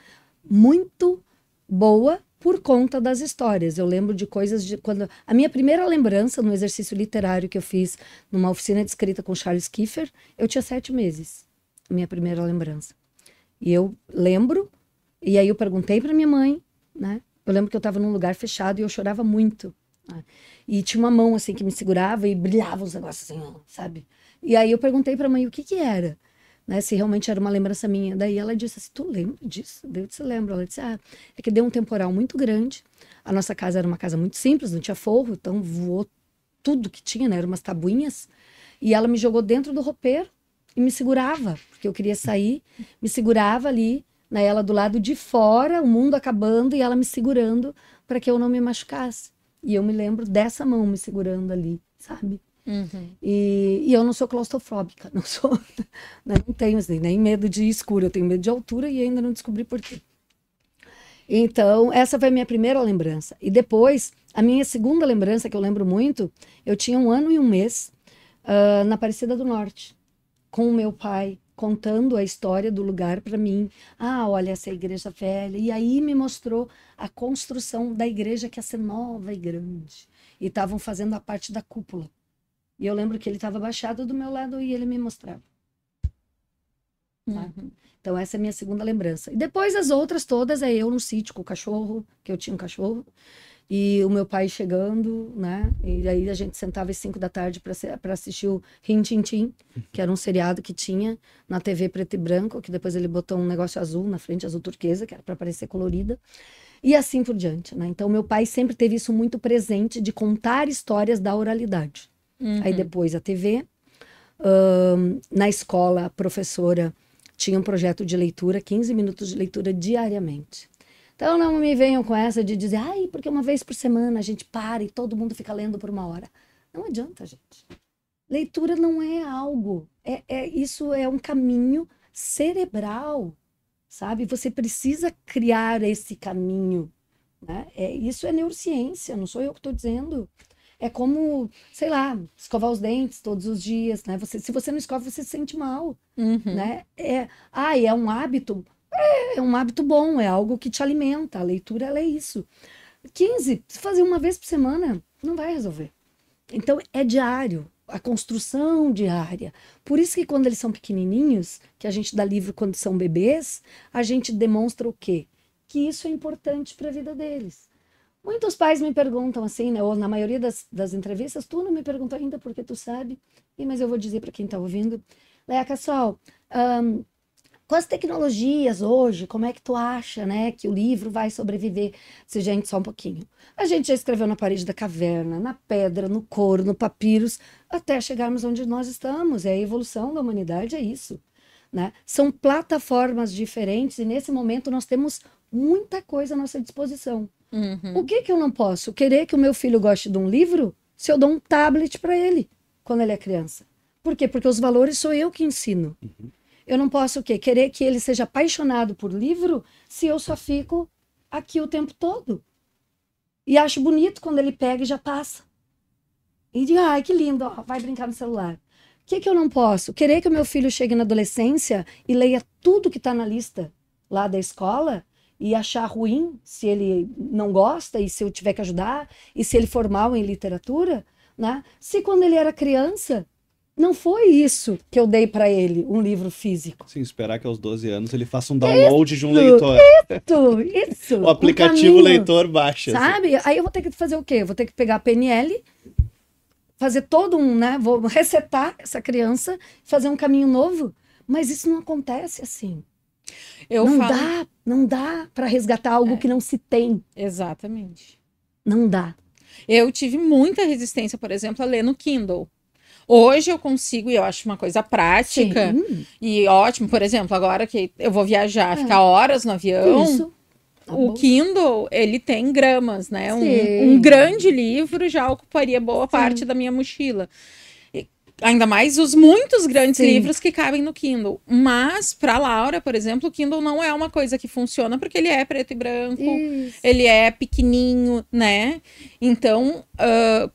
muito boa por conta das histórias. Eu lembro de coisas de quando... A minha primeira lembrança no exercício literário que eu fiz numa oficina de escrita com Charles Kiefer, eu tinha 7 meses, a minha primeira lembrança. E eu lembro, e aí eu perguntei para minha mãe, né? Eu lembro que eu estava num lugar fechado e eu chorava muito, né? E tinha uma mão assim que me segurava e brilhava os negócios assim, sabe? E aí eu perguntei para a mãe o que era, né? Se realmente era uma lembrança minha. Daí ela disse assim, tu lembra disso? Daí eu disse, lembro. Ela disse, é que deu um temporal muito grande. A nossa casa era uma casa muito simples, não tinha forro, então voou tudo que tinha, né? Eram umas tabuinhas. E ela me jogou dentro do roupeiro e me segurava, porque eu queria sair. Me segurava ali, né? Ela do lado de fora, o mundo acabando, e ela me segurando para que eu não me machucasse. E eu me lembro dessa mão me segurando ali, sabe? E eu não sou claustrofóbica, não sou, não tenho assim, nem medo de escuro, eu tenho medo de altura e ainda não descobri por quê. Então, essa foi a minha primeira lembrança. E depois, a minha segunda lembrança, que eu lembro muito, eu tinha 1 ano e 1 mês na Aparecida do Norte, com o meu pai, contando a história do lugar para mim. Olha essa igreja velha. E aí me mostrou a construção da igreja, que ia ser nova e grande. E estavam fazendo a parte da cúpula. E eu lembro que ele estava abaixado do meu lado e ele me mostrava. Tá? Então, essa é a minha segunda lembrança. E depois, as outras todas, é eu no sítio com o cachorro, que eu tinha um cachorro, e o meu pai chegando, né? E aí a gente sentava às 5 da tarde para assistir o Rin Tin Tin, que era um seriado que tinha na TV preto e branco, que depois ele botou um negócio azul na frente, azul turquesa, que era para parecer colorida. E assim por diante, né? Então, meu pai sempre teve isso muito presente, de contar histórias da oralidade. Aí depois a TV, na escola a professora tinha um projeto de leitura, 15 minutos de leitura diariamente. Então não me venham com essa de dizer, porque uma vez por semana a gente para e todo mundo fica lendo por 1 hora. Não adianta, gente. Leitura não é algo, isso é um caminho cerebral, sabe? Você precisa criar esse caminho, né? Isso é neurociência, não sou eu que estou dizendo. É como, sei lá, escovar os dentes todos os dias, né? Se você não escova, você se sente mal, né? É um hábito? É um hábito bom, é algo que te alimenta. A leitura, ela é isso. 15, se fazer uma vez por semana, não vai resolver. Então, é diário, a construção diária. Por isso que quando eles são pequenininhos, que a gente dá livro quando são bebês, a gente demonstra o quê? Que isso é importante para a vida deles. Muitos pais me perguntam assim, né? Ou na maioria das entrevistas, tu não me perguntou ainda porque tu sabe. Mas eu vou dizer para quem está ouvindo. Leia Cassol, com as tecnologias hoje, como é que tu acha, né, que o livro vai sobreviver? Gente, só um pouquinho. A gente já escreveu na parede da caverna, na pedra, no couro, no papiros, até chegarmos onde nós estamos. A evolução da humanidade é isso, né? São plataformas diferentes e nesse momento nós temos muita coisa à nossa disposição. O que eu não posso? Querer que o meu filho goste de um livro se eu dou um tablet para ele quando ele é criança. Por quê? Porque os valores sou eu que ensino. Eu não posso o quê? Querer que ele seja apaixonado por livro se eu só fico aqui o tempo todo. E acho bonito quando ele pega e já passa. E digo, ai, que lindo, ó, vai brincar no celular. O que eu não posso? Querer que o meu filho chegue na adolescência e leia tudo que está na lista lá da escola e achar ruim se ele não gosta e se eu tiver que ajudar e se ele for mal em literatura, né? Se quando ele era criança não foi isso que eu dei para ele, um livro físico. Sim, esperar que aos 12 anos ele faça um download de um leitor. Isso. O aplicativo leitor baixa. Sabe? Assim. Aí eu vou ter que fazer o quê? Eu vou ter que pegar a PNL, fazer todo né? Vou resetar essa criança, fazer um caminho novo. Mas isso não acontece assim. Não dá para resgatar algo que não se tem. Exatamente. Não dá. Eu tive muita resistência, por exemplo, a ler no Kindle. Hoje eu consigo, e eu acho uma coisa prática e ótimo. Por exemplo, agora que eu vou viajar, ficar horas no avião, isso. o Kindle, ele tem gramas, né? Um grande livro já ocuparia boa parte da minha mochila. Ainda mais os muitos grandes livros que cabem no Kindle. Mas, para Laura, por exemplo, o Kindle não é uma coisa que funciona porque ele é preto e branco, ele é pequenininho, né? Então,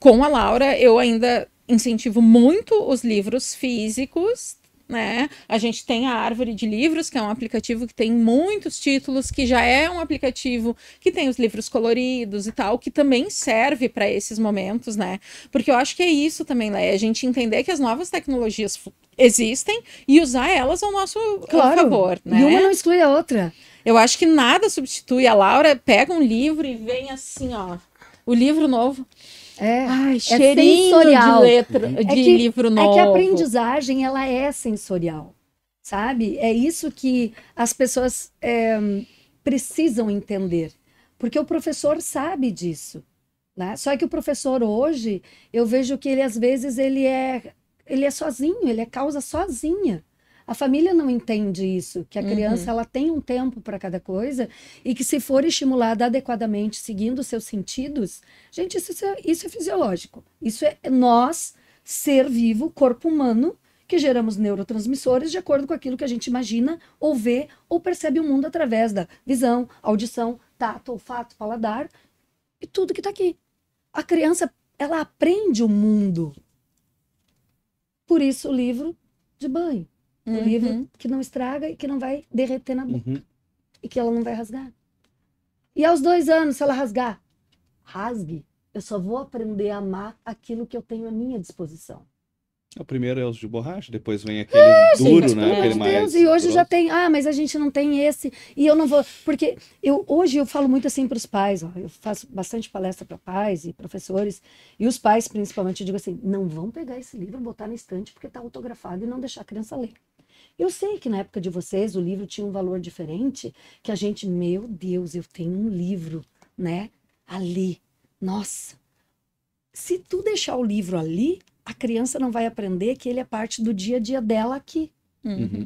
com a Laura, eu ainda incentivo muito os livros físicos, né? A gente tem a Árvore de Livros, que é um aplicativo que tem muitos títulos, que já é um aplicativo que tem os livros coloridos e tal, que também serve para esses momentos, né? Porque eu acho que é isso também, né? A gente entender que as novas tecnologias existem e usar elas ao nosso favor, né? E uma não exclui a outra. Eu acho que nada substitui. A Laura pega um livro e vem assim, ó, o livro novo. Cheirinho sensorial. De letra, de livro novo. É que a aprendizagem, ela é sensorial, sabe? É isso que as pessoas precisam entender. Porque o professor sabe disso, né? Só que o professor hoje, eu vejo que ele, às vezes, ele é sozinho, ele é causa sozinha. A família não entende isso, que a criança ela tem um tempo para cada coisa e que se for estimulada adequadamente, seguindo os seus sentidos, gente, isso é fisiológico. Isso é nós, ser vivo, corpo humano, que geramos neurotransmissores de acordo com aquilo que a gente imagina, ou vê, ou percebe o mundo através da visão, audição, tato, olfato, paladar e tudo que está aqui. A criança, ela aprende o mundo. Por isso o livro de banho. Um livro que não estraga e que não vai derreter na boca. E que ela não vai rasgar. E aos 2 anos, se ela rasgar, rasgue. Eu só vou aprender a amar aquilo que eu tenho à minha disposição. O primeiro é os de borracha, depois vem aquele duro, gente, né? Aquele mais e hoje grosso. já tem, mas a gente não tem esse. E eu não vou. Porque hoje eu falo muito assim para os pais, ó, eu faço bastante palestra para pais e professores, e os pais, principalmente, eu digo assim: não vão pegar esse livro, botar na estante porque está autografado e não deixar a criança ler. Eu sei que na época de vocês o livro tinha um valor diferente, que a gente, meu Deus, eu tenho um livro, né? Ali. Nossa. Se tu deixar o livro ali, a criança não vai aprender que ele é parte do dia a dia dela aqui.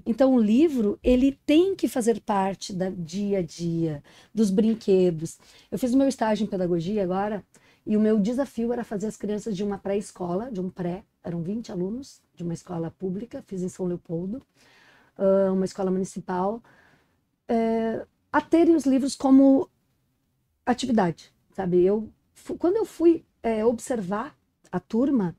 Então o livro, ele tem que fazer parte do dia a dia, dos brinquedos. Eu fiz o meu estágio em pedagogia agora, e o meu desafio era fazer as crianças de uma pré-escola, de um pré, eram 20 alunos, de uma escola pública, fiz em São Leopoldo, uma escola municipal, a terem os livros como atividade, sabe? Quando eu fui observar a turma,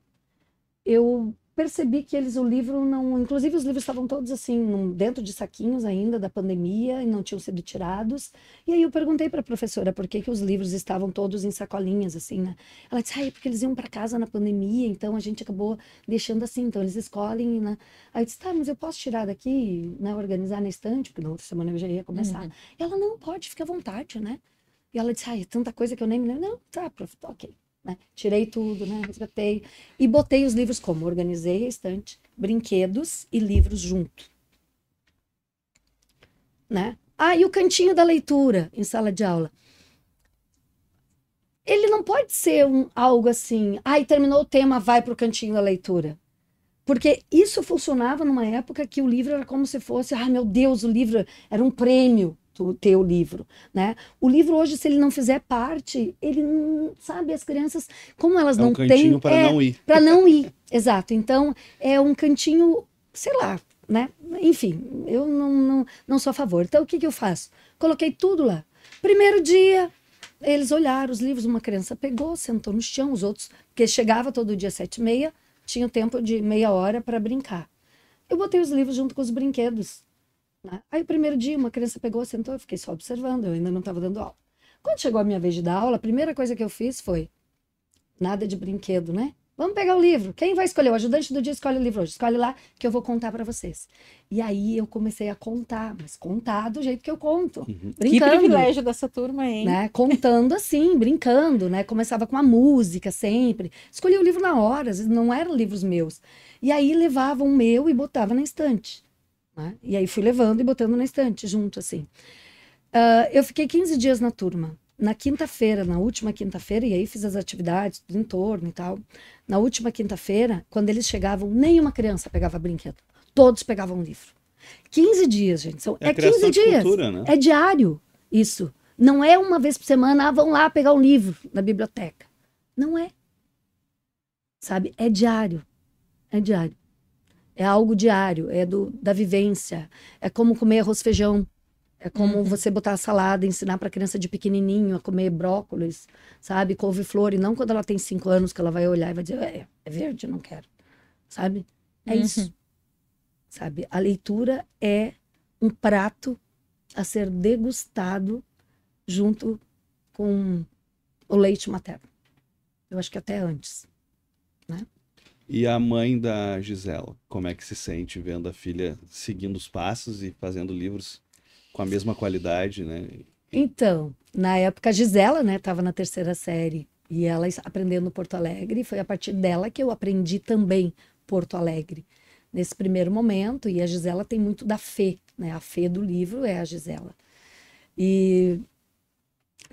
eu percebi que o livro não... Inclusive os livros estavam todos assim, dentro de saquinhos ainda da pandemia, e não tinham sido tirados. E aí eu perguntei para a professora por que os livros estavam todos em sacolinhas, assim, né? Ela disse, porque eles iam para casa na pandemia, então a gente acabou deixando assim, então eles escolhem, né? Aí eu disse, tá, mas eu posso tirar daqui, né, organizar na estante, porque na outra semana eu já ia começar. E ela, não, pode, fica à vontade, né? E ela disse, é tanta coisa que eu nem me lembro. Não, tá, prof, tá, ok. Né? Tirei tudo, né? Resgatei e botei os livros como? Organizei a estante, brinquedos e livros junto. Né? E o cantinho da leitura em sala de aula. Ele não pode ser algo assim, e terminou o tema, vai para o cantinho da leitura. Porque isso funcionava numa época que o livro era como se fosse, meu Deus, o livro era um prêmio. Ter o livro, né? O livro hoje, se ele não fizer parte, ele não, sabe, as crianças, como elas não têm... É um cantinho para não ir. Para não ir, exato. Então, é um cantinho, sei lá, né? Enfim, eu não sou a favor. Então, o que eu faço? Coloquei tudo lá. Primeiro dia, eles olharam os livros, uma criança pegou, sentou no chão, os outros, porque chegava todo dia 7h30, tinha o tempo de meia hora para brincar. Eu botei os livros junto com os brinquedos, né? Aí o primeiro dia, uma criança pegou, sentou, eu fiquei só observando, eu ainda não estava dando aula. Quando chegou a minha vez de dar aula, a primeira coisa que eu fiz foi, nada de brinquedo, né? Vamos pegar o livro. Quem vai escolher? O ajudante do dia escolhe o livro hoje. Escolhe lá que eu vou contar para vocês. E aí eu comecei a contar, mas contar do jeito que eu conto. Uhum. Que Brincando, privilégio dessa turma, hein? né? Contando assim, brincando, né? Começava com a música sempre. Escolhia o livro na hora, às vezes não eram livros meus. E aí levava um meu e botava na estante, né? E aí fui levando e botando na estante junto, assim. Eu fiquei 15 dias na turma. Na quinta-feira, na última quinta-feira, e aí fiz as atividades do entorno e tal. Na última quinta-feira, quando eles chegavam, nenhuma criança pegava brinquedo. Todos pegavam um livro. 15 dias, gente. É 15 dias. Cultura, né? É diário isso. Não é uma vez por semana, vão lá pegar um livro na biblioteca. Não é. Sabe? É diário. É diário. É algo diário, é da vivência. É como comer arroz e feijão. É como você botar a salada, ensinar para criança de pequenininho a comer brócolis, sabe? Couve-flor, e não quando ela tem 5 anos que ela vai olhar e vai dizer, é verde, eu não quero. Sabe? É isso. Sabe? A leitura é um prato a ser degustado junto com o leite materno. Eu acho que até antes, né? E a mãe da Gisela, como é que se sente vendo a filha seguindo os passos e fazendo livros com a mesma qualidade, né? Então, na época a Gisela, né, estava na 3ª série e ela aprendeu no Porto Alegre, e foi a partir dela que eu aprendi também Porto Alegre. Nesse primeiro momento, e a Gisela tem muito da Fê, né? A Fê do livro é a Gisela. E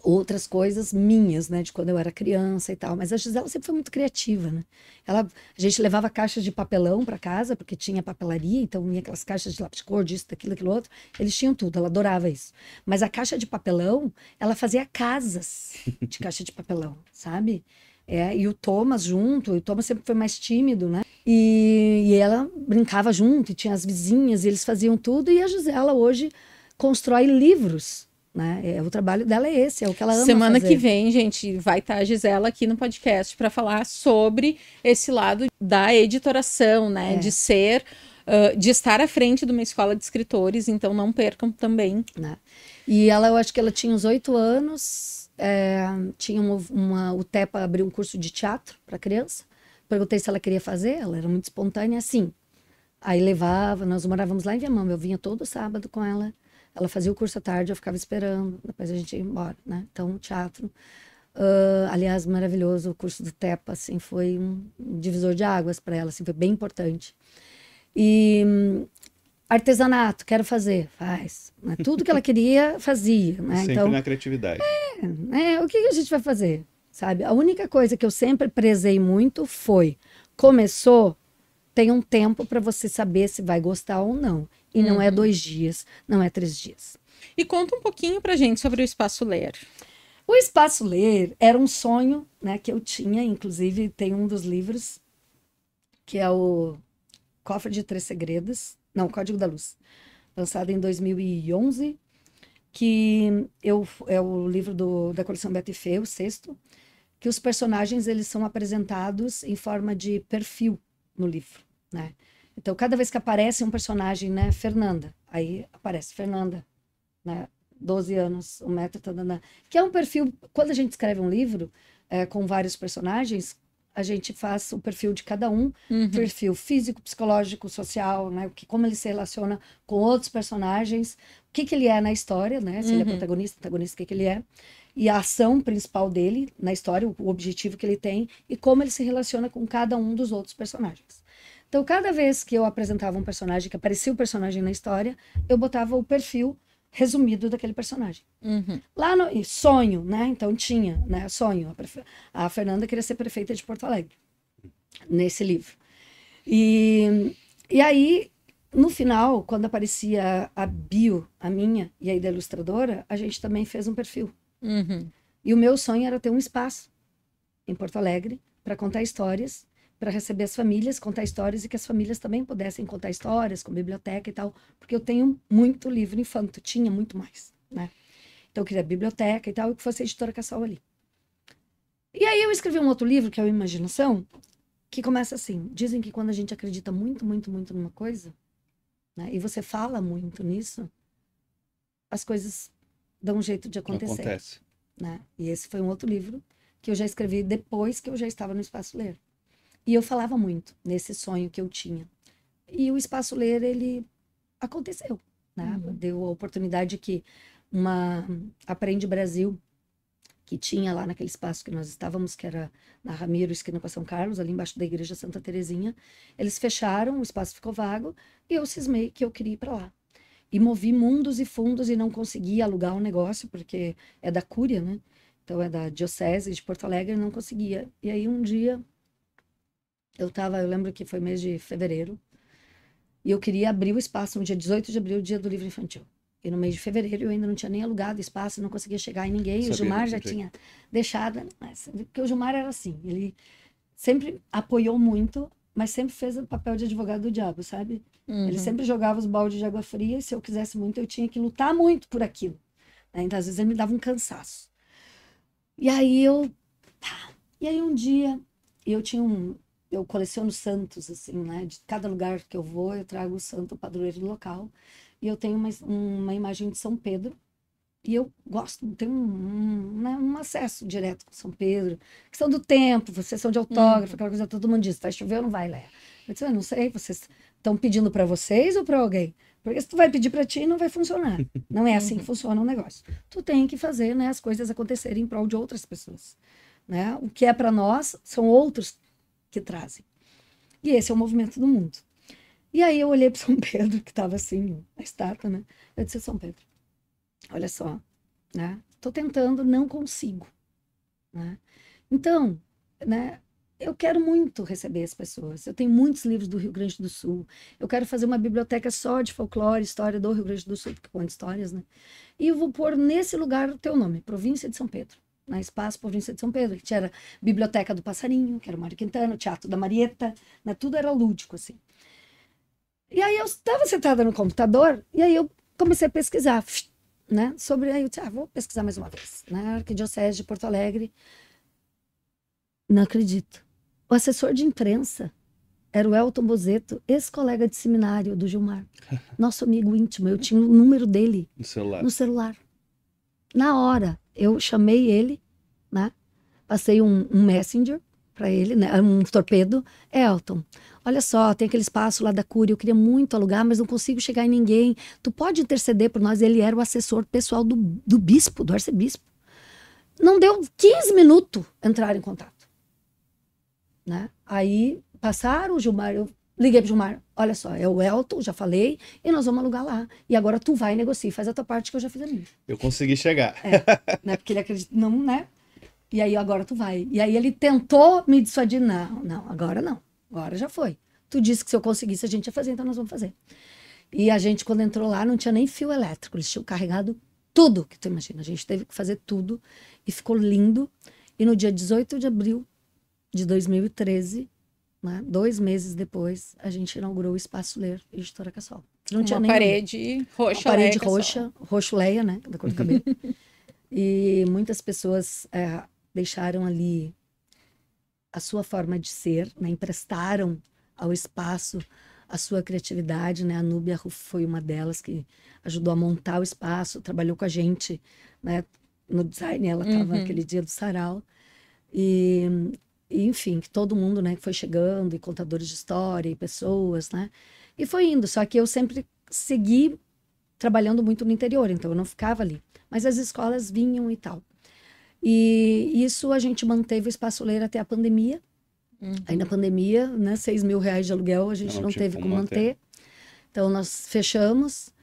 outras coisas minhas, né, de quando eu era criança e tal, mas a Gisela sempre foi muito criativa, né? A gente levava caixas de papelão para casa, porque tinha papelaria, então vinha aquelas caixas de lápis de cor, disso, daquilo, aquilo outro, eles tinham tudo, ela adorava isso. Mas a caixa de papelão, ela fazia casas de caixa de papelão, sabe? E o Thomas junto, o Thomas sempre foi mais tímido, né? E ela brincava junto, e tinha as vizinhas, e eles faziam tudo, e a Gisela hoje constrói livros, né? O trabalho dela é esse, é o que ela ama Semana fazer. que vem, gente, vai estar a Gisela aqui no podcast para falar sobre esse lado da editoração, né? De ser, de estar à frente de uma escola de escritores, então não percam também. Né? E ela, eu acho que ela tinha uns 8 anos, tinha o TEPA abriu um curso de teatro para criança. Perguntei se ela queria fazer, ela era muito espontânea, assim. Aí levava, nós morávamos lá em Viamão, eu vinha todo sábado com ela. Ela fazia o curso à tarde, eu ficava esperando, depois a gente ia embora, né? Então, teatro. Aliás, maravilhoso, o curso do TEPA, assim, foi um divisor de águas para ela, assim, foi bem importante. E artesanato, quero fazer, faz. Né? Tudo que ela queria, fazia, né? Sempre então, na criatividade. o que a gente vai fazer, sabe? A única coisa que eu sempre prezei muito foi, começou, tem um tempo para você saber se vai gostar ou não. E não é 2 dias, não é 3 dias. E conta um pouquinho pra gente sobre o Espaço Ler. O Espaço Ler era um sonho, né, que eu tinha, inclusive tem um dos livros, que é o Cofre de 3 Segredos, não, Código da Luz, lançado em 2011, que é o livro da coleção Beta e Fê, o 6º, que os personagens eles são apresentados em forma de perfil no livro, né? Então, cada vez que aparece um personagem, né, Fernanda, aí aparece Fernanda, né, 12 anos, 1 metro, que é um perfil, quando a gente escreve um livro com vários personagens, a gente faz o perfil de cada um, perfil físico, psicológico, social, né, como ele se relaciona com outros personagens, o que ele é na história, né, se ele é protagonista, antagonista, o que ele é, e a ação principal dele na história, o objetivo que ele tem, e como ele se relaciona com cada um dos outros personagens. Então, cada vez que eu apresentava um personagem, que aparecia o personagem na história, eu botava o perfil resumido daquele personagem. Lá no sonho, né? Então tinha, né? Sonho. A Fernanda queria ser prefeita de Porto Alegre, nesse livro. E aí, no final, quando aparecia a bio, a minha e a da ilustradora, a gente também fez um perfil. E o meu sonho era ter um espaço em Porto Alegre para contar histórias, para receber as famílias, contar histórias, e que as famílias também pudessem contar histórias, com biblioteca e tal, porque eu tenho muito livro infanto, tinha muito mais, né? Então eu queria biblioteca e tal, e que fosse a Editora Cassol ali. E aí eu escrevi um outro livro, que é o Imaginação, que começa assim: dizem que quando a gente acredita muito, muito, muito numa coisa, né, e você fala muito nisso, as coisas dão um jeito de acontecer. Acontece. Né? E esse foi um outro livro que eu já escrevi depois que eu já estava no Espaço Ler. E eu falava muito nesse sonho que eu tinha. E o Espaço Ler, ele aconteceu, né? Deu a oportunidade que uma Aprende Brasil, que tinha lá naquele espaço que nós estávamos, que era na Ramiro, esquina com São Carlos, ali embaixo da Igreja Santa Terezinha, eles fecharam, o espaço ficou vago, e eu cismei que eu queria ir para lá. E movi mundos e fundos e não consegui alugar um negócio, porque é da Cúria, né? Então é da Diocese de Porto Alegre, não conseguia. E aí um dia, eu lembro que foi mês de fevereiro, e eu queria abrir o espaço no dia 18 de abril, dia do livro infantil. E no mês de fevereiro eu ainda não tinha nem alugado espaço, não conseguia chegar em ninguém. O Gilmar já tinha deixado, porque o Gilmar era assim, ele sempre apoiou muito, mas sempre fez o papel de advogado do diabo, sabe? Ele sempre jogava os baldes de água fria, e se eu quisesse muito, eu tinha que lutar muito por aquilo. Né? Então, às vezes, ele me dava um cansaço. E aí E aí um dia, eu coleciono santos, assim, né? De cada lugar que eu vou, eu trago o santo padroeiro local. E eu tenho uma imagem de São Pedro. E eu gosto, tenho um acesso direto com São Pedro. Questão do tempo, sessão de autógrafo, aquela coisa, todo mundo diz, vai chover ou não vai, Léa? Eu disse, eu não sei, vocês estão pedindo para vocês ou para alguém? Porque se tu vai pedir para ti, não vai funcionar. Não é assim que funciona um negócio. Tu tem que fazer, né, as coisas acontecerem em prol de outras pessoas. Né? O que é para nós, são outros que trazem. E esse é o movimento do mundo. E aí eu olhei para São Pedro, que estava assim, a estátua, né? Eu disse, São Pedro, olha só, né? Tô tentando, não consigo, né? Então, né? Eu quero muito receber as pessoas. Eu tenho muitos livros do Rio Grande do Sul. Eu quero fazer uma biblioteca só de folclore, história do Rio Grande do Sul, porque conta histórias, né? E eu vou pôr nesse lugar o teu nome, Província de São Pedro. Na Espaço Província de São Pedro, que era Biblioteca do Passarinho, que era o Mário Quintana, o Teatro da Marieta, né? Tudo era lúdico, assim. E aí eu estava sentada no computador, e aí eu comecei a pesquisar, né? Sobre, aí eu disse, vou pesquisar mais uma vez, né? Arquidiocese de Porto Alegre. Não acredito. O assessor de imprensa era o Elton Bozeto, ex-colega de seminário do Gilmar. Nosso amigo íntimo. Eu tinha o número dele no celular. Na hora, eu chamei ele, né? Passei um messenger para ele, né? Um torpedo. Elton, olha só, tem aquele espaço lá da Cúria, eu queria muito alugar, mas não consigo chegar em ninguém. Tu pode interceder por nós? Ele era o assessor pessoal do bispo, do arcebispo. Não deu 15 minutos entrar em contato. Né? Aí passaram o Gilmar, eu liguei pro Gilmar, olha só, é o Elton, já falei, e nós vamos alugar lá. E agora tu vai negociar, faz a tua parte que eu já fiz a minha. Eu consegui chegar. Né? Porque ele acredita, não, né? E aí agora tu vai. E aí ele tentou me dissuadir, não, agora não, agora já foi. Tu disse que se eu conseguisse a gente ia fazer, então nós vamos fazer. E a gente, quando entrou lá, não tinha nem fio elétrico, eles tinham carregado tudo que tu imagina. A gente teve que fazer tudo e ficou lindo. E no dia 18 de abril de 2013, né, 2 meses depois, a gente inaugurou o Espaço Ler, Editora Cassol. Não tinha nem parede roxa, uma parede roxa, roxo Leia, né, da cor do cabelo. E muitas pessoas deixaram ali a sua forma de ser, né, emprestaram ao espaço a sua criatividade, né? A Núbia foi uma delas que ajudou a montar o espaço, trabalhou com a gente, né, no design, ela estava naquele dia do sarau. E enfim, que todo mundo, né, foi chegando, e contadores de história, e pessoas, né, e foi indo, só que eu sempre segui trabalhando muito no interior, então eu não ficava ali, mas as escolas vinham e tal, e isso a gente manteve o Espaço Ler até a pandemia. Aí na pandemia, né, 6 mil reais de aluguel a gente não teve como manter, então nós fechamos,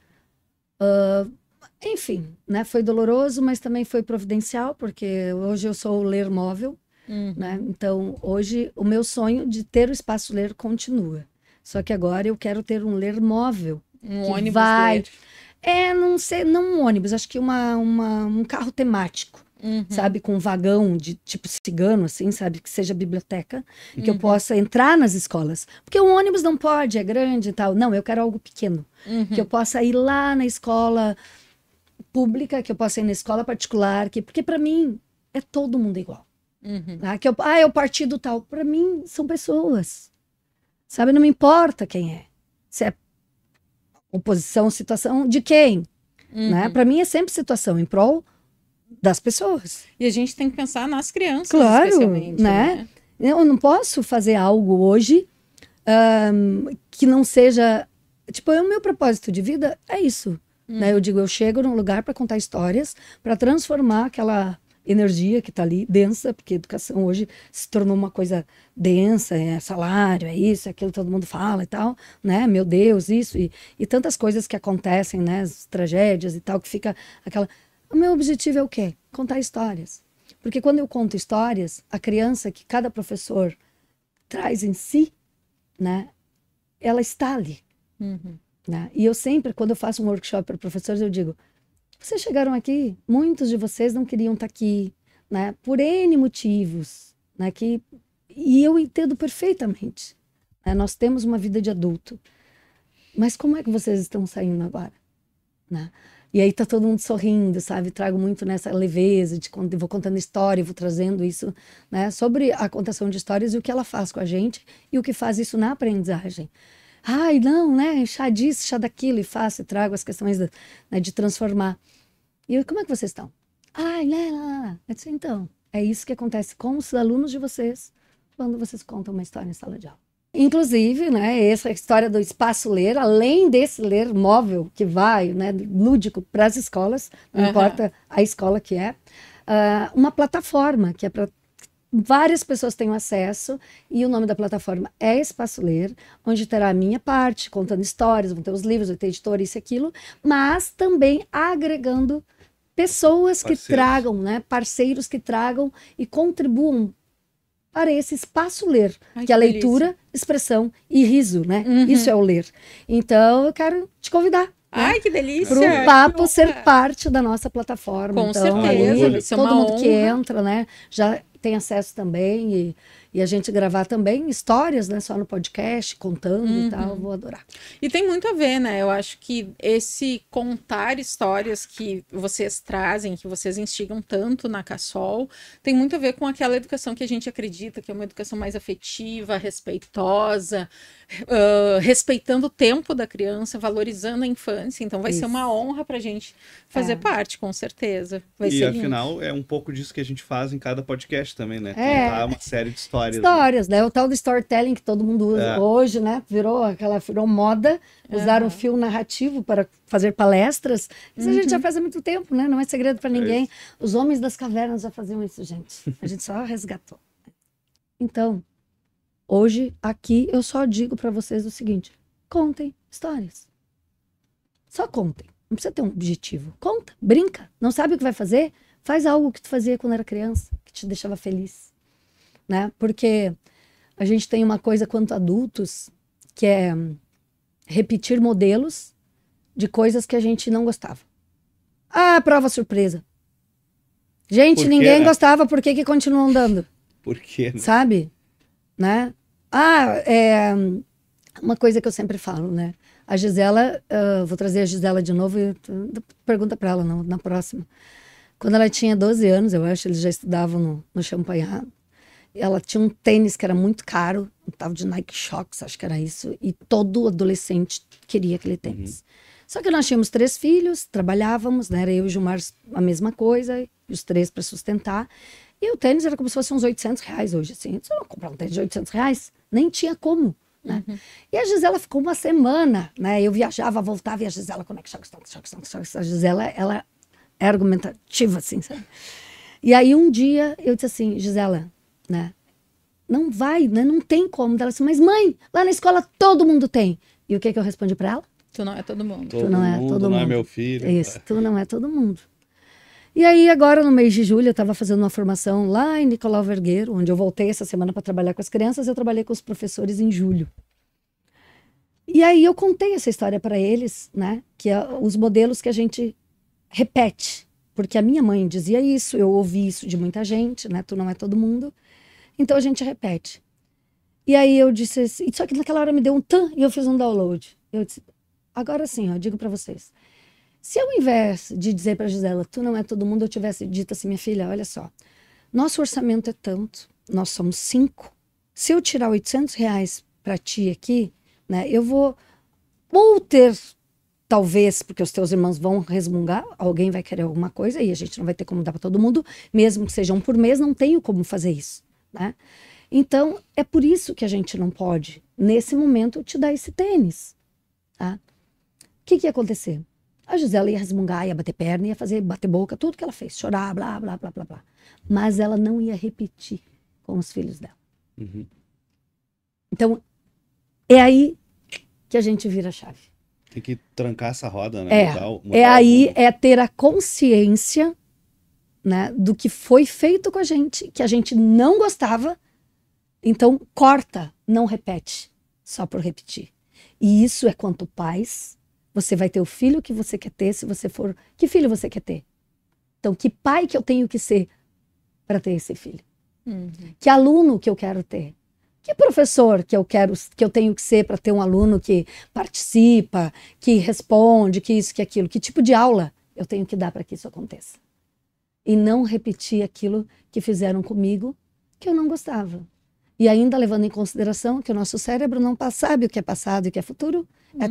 enfim, né, foi doloroso, mas também foi providencial, porque hoje eu sou o Ler Móvel. Né? Então, hoje, o meu sonho de ter o Espaço Ler continua. Só que agora eu quero ter um Ler móvel. Um ônibus ler. Não sei, não um ônibus, acho que um carro temático, sabe? Com um vagão de tipo cigano, assim, sabe? Que seja biblioteca, que eu possa entrar nas escolas. Porque o ônibus não pode, é grande e tal. Não, eu quero algo pequeno. Que eu possa ir lá na escola, pública, que eu possa ir na escola particular, porque para mim é todo mundo igual. Uhum. Tá? É o partido tal. Para mim são pessoas, sabe? Não me importa quem é. Se é oposição, situação de quem, né? Para mim é sempre situação em prol das pessoas. E a gente tem que pensar nas crianças, Claro, especialmente, né? Eu não posso fazer algo hoje que não seja... Tipo, o meu propósito de vida é isso. Né? Eu digo, eu chego num lugar para contar histórias, para transformar aquela energia que está ali, densa, porque a educação hoje se tornou uma coisa densa, é salário, é isso, é aquilo que todo mundo fala e tal, né? Meu Deus, isso, e tantas coisas que acontecem, né? As tragédias e tal, que fica aquela... O meu objetivo é o quê? Contar histórias. Porque quando eu conto histórias, a criança que cada professor traz em si, né? Ela está ali. Né? E eu sempre, quando eu faço um workshop para professores, eu digo, vocês chegaram aqui, muitos de vocês não queriam estar aqui, né? Por N motivos, né? E eu entendo perfeitamente. Né? Nós temos uma vida de adulto. Mas como é que vocês estão saindo agora? Né? E aí tá todo mundo sorrindo, sabe? Trago muito nessa leveza, vou contando história, vou trazendo isso, né? Sobre a contação de histórias e o que ela faz com a gente e o que faz isso na aprendizagem. Ai, não, né? Chá disso, chá daquilo, e faço, e trago as questões né, de transformar. E eu, como é que vocês estão? Ai, lá. Eu disse, então, é isso que acontece com os alunos de vocês quando vocês contam uma história em sala de aula. Inclusive, né, essa história do espaço ler, além desse ler móvel que vai, né, lúdico para as escolas, não importa a escola que é, uma plataforma que é para várias pessoas tenham acesso, e o nome da plataforma é Espaço Ler, onde terá a minha parte, contando histórias, vão ter os livros, vai ter editor, isso e aquilo, mas também agregando pessoas que tragam, né, parceiros que tragam e contribuam para esse espaço ler, que é a leitura, expressão e riso, né? Isso é o ler. Então, eu quero te convidar. Ai, né? que delícia! Para o papo ser parte da nossa plataforma. Com então, certeza, ali, vai ser todo uma mundo que honra. entra, né? Já tem acesso também, e a gente gravar também histórias, né? Só no podcast, contando e tal, vou adorar. E tem muito a ver, né? Eu acho que esse contar histórias que vocês trazem, que vocês instigam tanto na Cassol, tem muito a ver com aquela educação que a gente acredita, que é uma educação mais afetiva, respeitosa, respeitando o tempo da criança, valorizando a infância. Então vai ser uma honra pra gente fazer parte, com certeza. Vai ser lindo. Afinal, é um pouco disso que a gente faz em cada podcast também, né? Contar uma série de histórias. Histórias, né? O tal do storytelling que todo mundo usa hoje, né? Virou moda, usar um fio narrativo para fazer palestras. Isso a gente já faz há muito tempo, né? Não é segredo para ninguém. Os homens das cavernas já faziam isso, gente. A gente só resgatou. Então, hoje, aqui, eu só digo para vocês o seguinte: contem histórias. Só contem. Não precisa ter um objetivo. Conta, brinca. Não sabe o que vai fazer? Faz algo que tu fazia quando era criança, que te deixava feliz. Né? Porque a gente tem uma coisa quanto adultos, que é repetir modelos de coisas que a gente não gostava. Ah, prova surpresa. Gente, ninguém gostava, por que continuam dando? Por quê? Né? Sabe? Né? Uma coisa que eu sempre falo, né? A Gisela, vou trazer a Gisela de novo e pergunta para ela na próxima. Quando ela tinha 12 anos, eu acho, eles já estudavam no Champagnat. Ela tinha um tênis que era muito caro, um tal de Nike Shox, acho que era isso, e todo adolescente queria aquele tênis. Só que nós tínhamos 3 filhos, trabalhávamos, né? Era eu e o Gilmar a mesma coisa, e os 3 para sustentar. E o tênis era como se fosse uns R$800 hoje, assim. Se eu não comprar um tênis de R$800, nem tinha como, né? E a Gisela ficou uma semana, né? Eu viajava, voltava, e a Gisela, como é que choque? A Gisela, ela é argumentativa, assim, sabe? E aí um dia eu disse assim, Gisela, né? Não vai, né? Não tem como. Ela disse, mas mãe, lá na escola todo mundo tem. E o que eu respondi para ela? Tu não é todo mundo. Tu não é todo mundo. Não é meu filho. Isso, tu não é todo mundo. E aí agora no mês de julho eu estava fazendo uma formação lá em Nicolau Vergueiro, onde eu voltei essa semana para trabalhar com as crianças, eu trabalhei com os professores em julho. E aí eu contei essa história para eles, né? Que é os modelos que a gente repete. Porque a minha mãe dizia isso, eu ouvi isso de muita gente, né? Tu não é todo mundo. Então a gente repete. E aí eu disse assim, só que naquela hora me deu um tan e eu fiz um download. Eu disse, agora sim, eu digo para vocês. Se ao invés de dizer para Gisela, tu não é todo mundo, eu tivesse dito assim, minha filha, olha só, nosso orçamento é tanto, nós somos 5. Se eu tirar R$ 800 para ti aqui, né, eu vou ou ter, talvez, porque os teus irmãos vão resmungar, alguém vai querer alguma coisa e a gente não vai ter como dar para todo mundo, mesmo que seja um por mês, não tenho como fazer isso, né? Então, é por isso que a gente não pode, nesse momento, te dar esse tênis, tá? O que ia acontecer? A Gisela ia resmungar, ia bater perna, ia fazer, bater boca, tudo que ela fez, chorar, blá, blá, blá, blá, blá. Mas ela não ia repetir com os filhos dela. Uhum. Então, é aí que a gente vira a chave. Tem que trancar essa roda, né? É ter a consciência, né, do que foi feito com a gente, que a gente não gostava. Então, corta, não repete, só por repetir. E isso é quanto pais, você vai ter o filho que você quer ter, se você for... Que filho você quer ter? Então, que pai que eu tenho que ser para ter esse filho? Que aluno que eu quero ter? Que professor que eu tenho que ser para ter um aluno que participa, que responde, que isso, que aquilo? Que tipo de aula eu tenho que dar para que isso aconteça? E não repetir aquilo que fizeram comigo, que eu não gostava. E ainda levando em consideração que o nosso cérebro não sabe o que é passado e o que é futuro,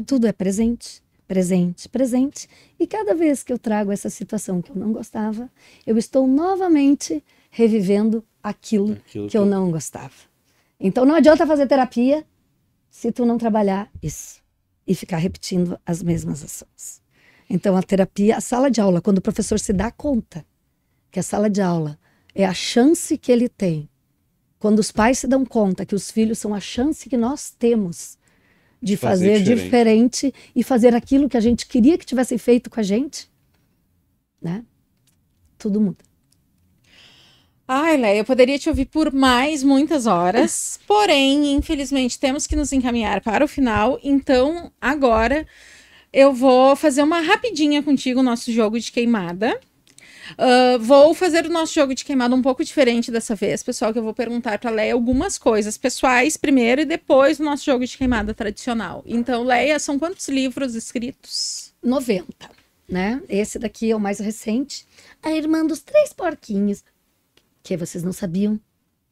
tudo é presente, presente, presente. E cada vez que eu trago essa situação que eu não gostava, eu estou novamente revivendo aquilo que eu não gostava. Então não adianta fazer terapia se tu não trabalhar isso e ficar repetindo as mesmas ações. Então a terapia, a sala de aula, quando o professor se dá conta que a sala de aula é a chance que ele tem, quando os pais se dão conta que os filhos são a chance que nós temos de fazer diferente e fazer aquilo que a gente queria que tivessem feito com a gente, né? Tudo muda. Ai, Léia, eu poderia te ouvir por muitas horas, porém, infelizmente, temos que nos encaminhar para o final, então, agora, eu vou fazer uma rapidinha contigo, o nosso jogo de queimada. Vou fazer o nosso jogo de queimada um pouco diferente dessa vez, pessoal, que eu vou perguntar para a Léia algumas coisas pessoais primeiro e depois o nosso jogo de queimada tradicional. Então, Léia, são quantos livros escritos? 90, né? Esse daqui é o mais recente. A Irmã dos Três Porquinhos. Que vocês não sabiam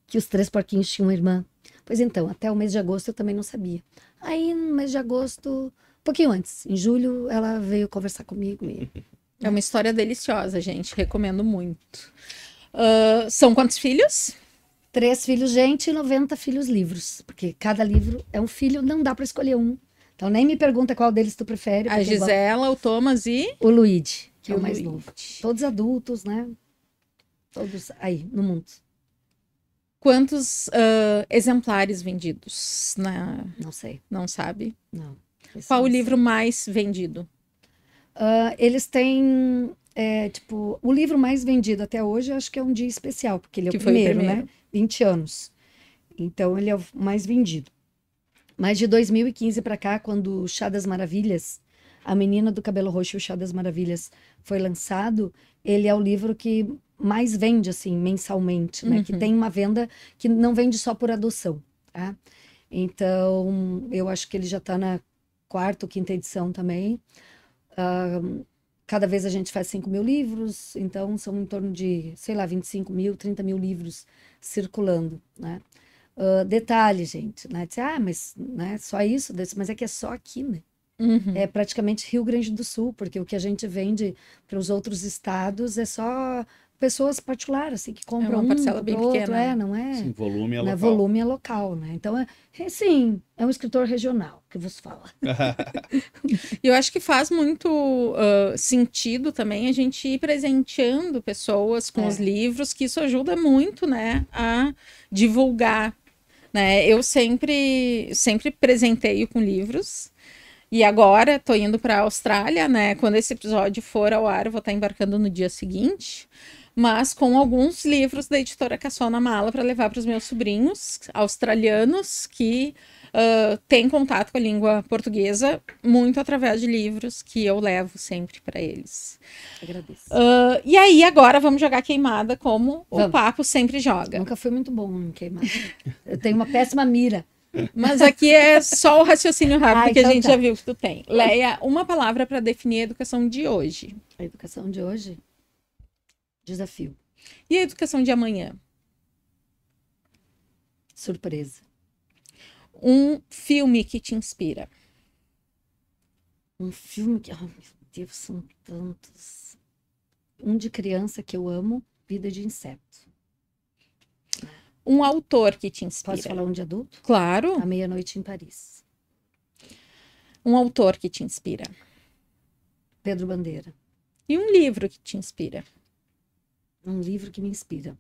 que os 3 porquinhos tinham uma irmã. Pois então, até o mês de agosto eu também não sabia. Aí, no mês de agosto, um pouquinho antes, em julho, ela veio conversar comigo. É uma história deliciosa, gente. Recomendo muito. São quantos filhos? 3 filhos, gente, e 90 filhos livros. Porque cada livro é um filho, não dá para escolher um. Então, nem me pergunta qual deles tu prefere. A Gisela, o Thomas e... O Luigi, que é o mais novo. Todos adultos, né? Todos aí, no mundo. Quantos exemplares vendidos? Não sei. Não sabe? Não. Qual o livro mais vendido? Eles têm, o livro mais vendido até hoje, acho que é Um Dia Especial, porque ele é o primeiro, né? 20 anos. Então, ele é o mais vendido. Mas de 2015 para cá, quando o Chá das Maravilhas, A Menina do Cabelo Roxo e o Chá das Maravilhas foi lançado, ele é o livro que mais vende, assim, mensalmente, né? Que tem uma venda que não vende só por adoção, tá? Então, eu acho que ele já está na 4ª ou 5ª edição também. Cada vez a gente faz 5 mil livros, então são em torno de, sei lá, 25 mil, 30 mil livros circulando, né? Detalhe, gente, né? Mas né, só isso? Mas é que é só aqui, né? É praticamente Rio Grande do Sul, porque o que a gente vende para os outros estados é só pessoas particulares, assim, que compram uma parcela bem pequena. Não é? Sim, volume é local. Volume é local, né? Então, sim, é um escritor regional que vos fala. E eu acho que faz muito sentido também a gente ir presenteando pessoas com os livros, que isso ajuda muito, né, a divulgar, né? Eu sempre presenteio com livros. E agora, tô indo para a Austrália, né? Quando esse episódio for ao ar, eu vou estar embarcando no dia seguinte. Mas com alguns livros da editora Cassol na mala para levar para os meus sobrinhos australianos que têm contato com a língua portuguesa muito através de livros que eu levo sempre para eles. Agradeço. E aí, agora vamos jogar queimada como o Papo sempre joga. Nunca foi muito bom em queimada. Eu tenho uma péssima mira. Mas aqui é só o raciocínio rápido que a então gente tá. já viu que tu tem. Leia, uma palavra para definir a educação de hoje. A educação de hoje, desafio, E a educação de amanhã? surpresa. Um filme que te inspira. Um filme que, oh, meu Deus, são tantos. Um de criança que eu amo, Vida de Inseto. Um autor que te inspira. Posso falar um de adulto? Claro. A Meia-Noite em Paris. Um autor que te inspira. Pedro Bandeira. E um livro que te inspira. Um livro que me inspira.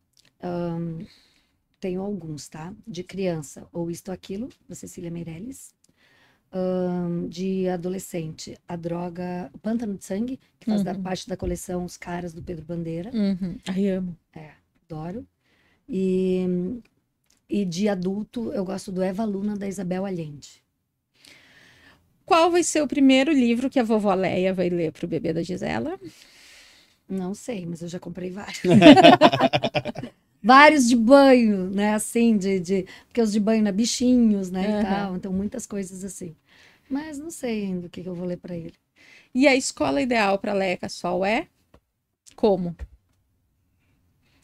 Tenho alguns, tá? De criança, Ou Isto ou Aquilo, da Cecília Meirelles. De adolescente, A Droga, O Pântano de Sangue, que faz parte da coleção Os Caras, do Pedro Bandeira. Ai, amo. Adoro. E de adulto, eu gosto do Eva Luna, da Isabel Allende. Qual vai ser o primeiro livro que a vovó Leia vai ler pro bebê da Gisela? Não sei, mas eu já comprei vários. Vários de banho, né? Assim, porque os de banho, né? Bichinhos, né? E tal. Então, muitas coisas assim. Mas não sei ainda o que eu vou ler para ele. E a escola ideal para Leia Cassol é? Como?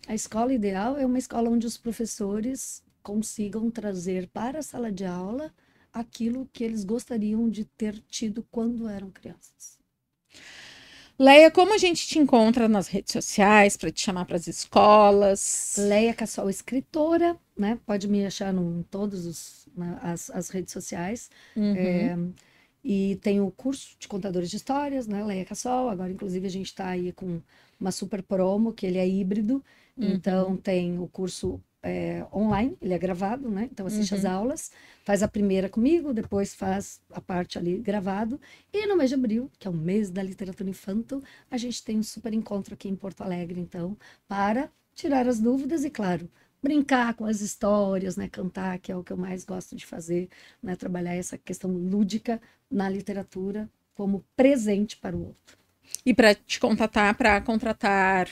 A escola ideal é uma escola onde os professores consigam trazer para a sala de aula aquilo que eles gostariam de ter tido quando eram crianças. Leia, como a gente te encontra nas redes sociais para te chamar para as escolas? Leia Cassol, escritora, né? Pode me achar em todas as redes sociais. E tem o curso de contadores de histórias, né? Leia Cassol. Agora, inclusive, a gente está aí com uma super promo, que ele é híbrido. Então, tem o curso online, ele é gravado, né? Então, assiste as aulas, faz a primeira comigo, depois faz a parte ali gravado. E no mês de abril, que é o mês da literatura infantil, a gente tem um super encontro aqui em Porto Alegre, então, para tirar as dúvidas e, claro, brincar com as histórias, né? Cantar, que é o que eu mais gosto de fazer, né? Trabalhar essa questão lúdica na literatura como presente para o outro. E para te contatar, para contratar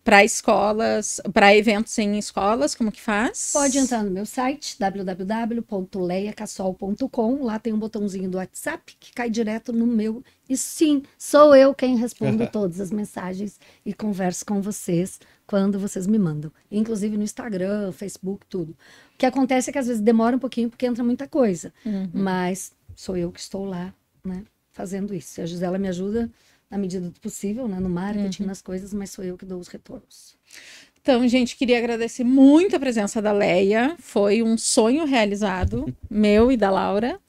para escolas, para eventos em escolas, como que faz? Pode entrar no meu site, www.leiacassol.com. Lá tem um botãozinho do WhatsApp que cai direto no meu. E sim, sou eu quem respondo todas as mensagens e converso com vocês quando vocês me mandam. Inclusive no Instagram, Facebook, tudo. O que acontece é que às vezes demora um pouquinho porque entra muita coisa. Mas sou eu que estou lá, né, fazendo isso. A Gisela me ajuda na medida do possível, né, no marketing, nas coisas, mas sou eu que dou os retornos. Então, gente, queria agradecer muito a presença da Leia. Foi um sonho realizado, meu e da Laura.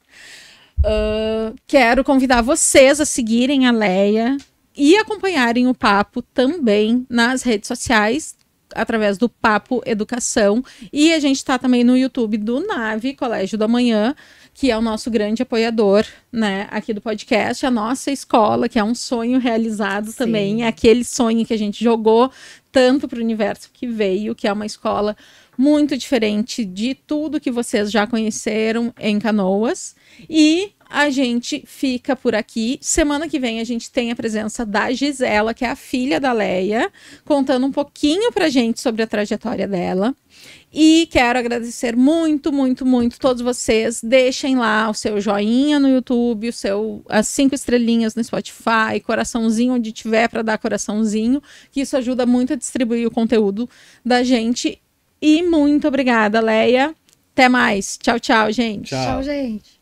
Quero convidar vocês a seguirem a Leia e acompanharem o Papo também nas redes sociais, através do Papo Educação. E a gente está também no YouTube do Nave, Colégio do Amanhã, que é o nosso grande apoiador, né, aqui do podcast, a nossa escola, que é um sonho realizado também, é aquele sonho que a gente jogou tanto para o universo que veio, que é uma escola muito diferente de tudo que vocês já conheceram em Canoas. E a gente fica por aqui. Semana que vem a gente tem a presença da Gisela, que é a filha da Leia, contando um pouquinho pra gente sobre a trajetória dela. E quero agradecer muito, muito, muito todos vocês. Deixem lá o seu joinha no YouTube, as 5 estrelinhas no Spotify, coraçãozinho onde tiver para dar coraçãozinho, que isso ajuda muito a distribuir o conteúdo da gente. E muito obrigada, Leia. Até mais. Tchau, tchau, gente. Tchau, gente.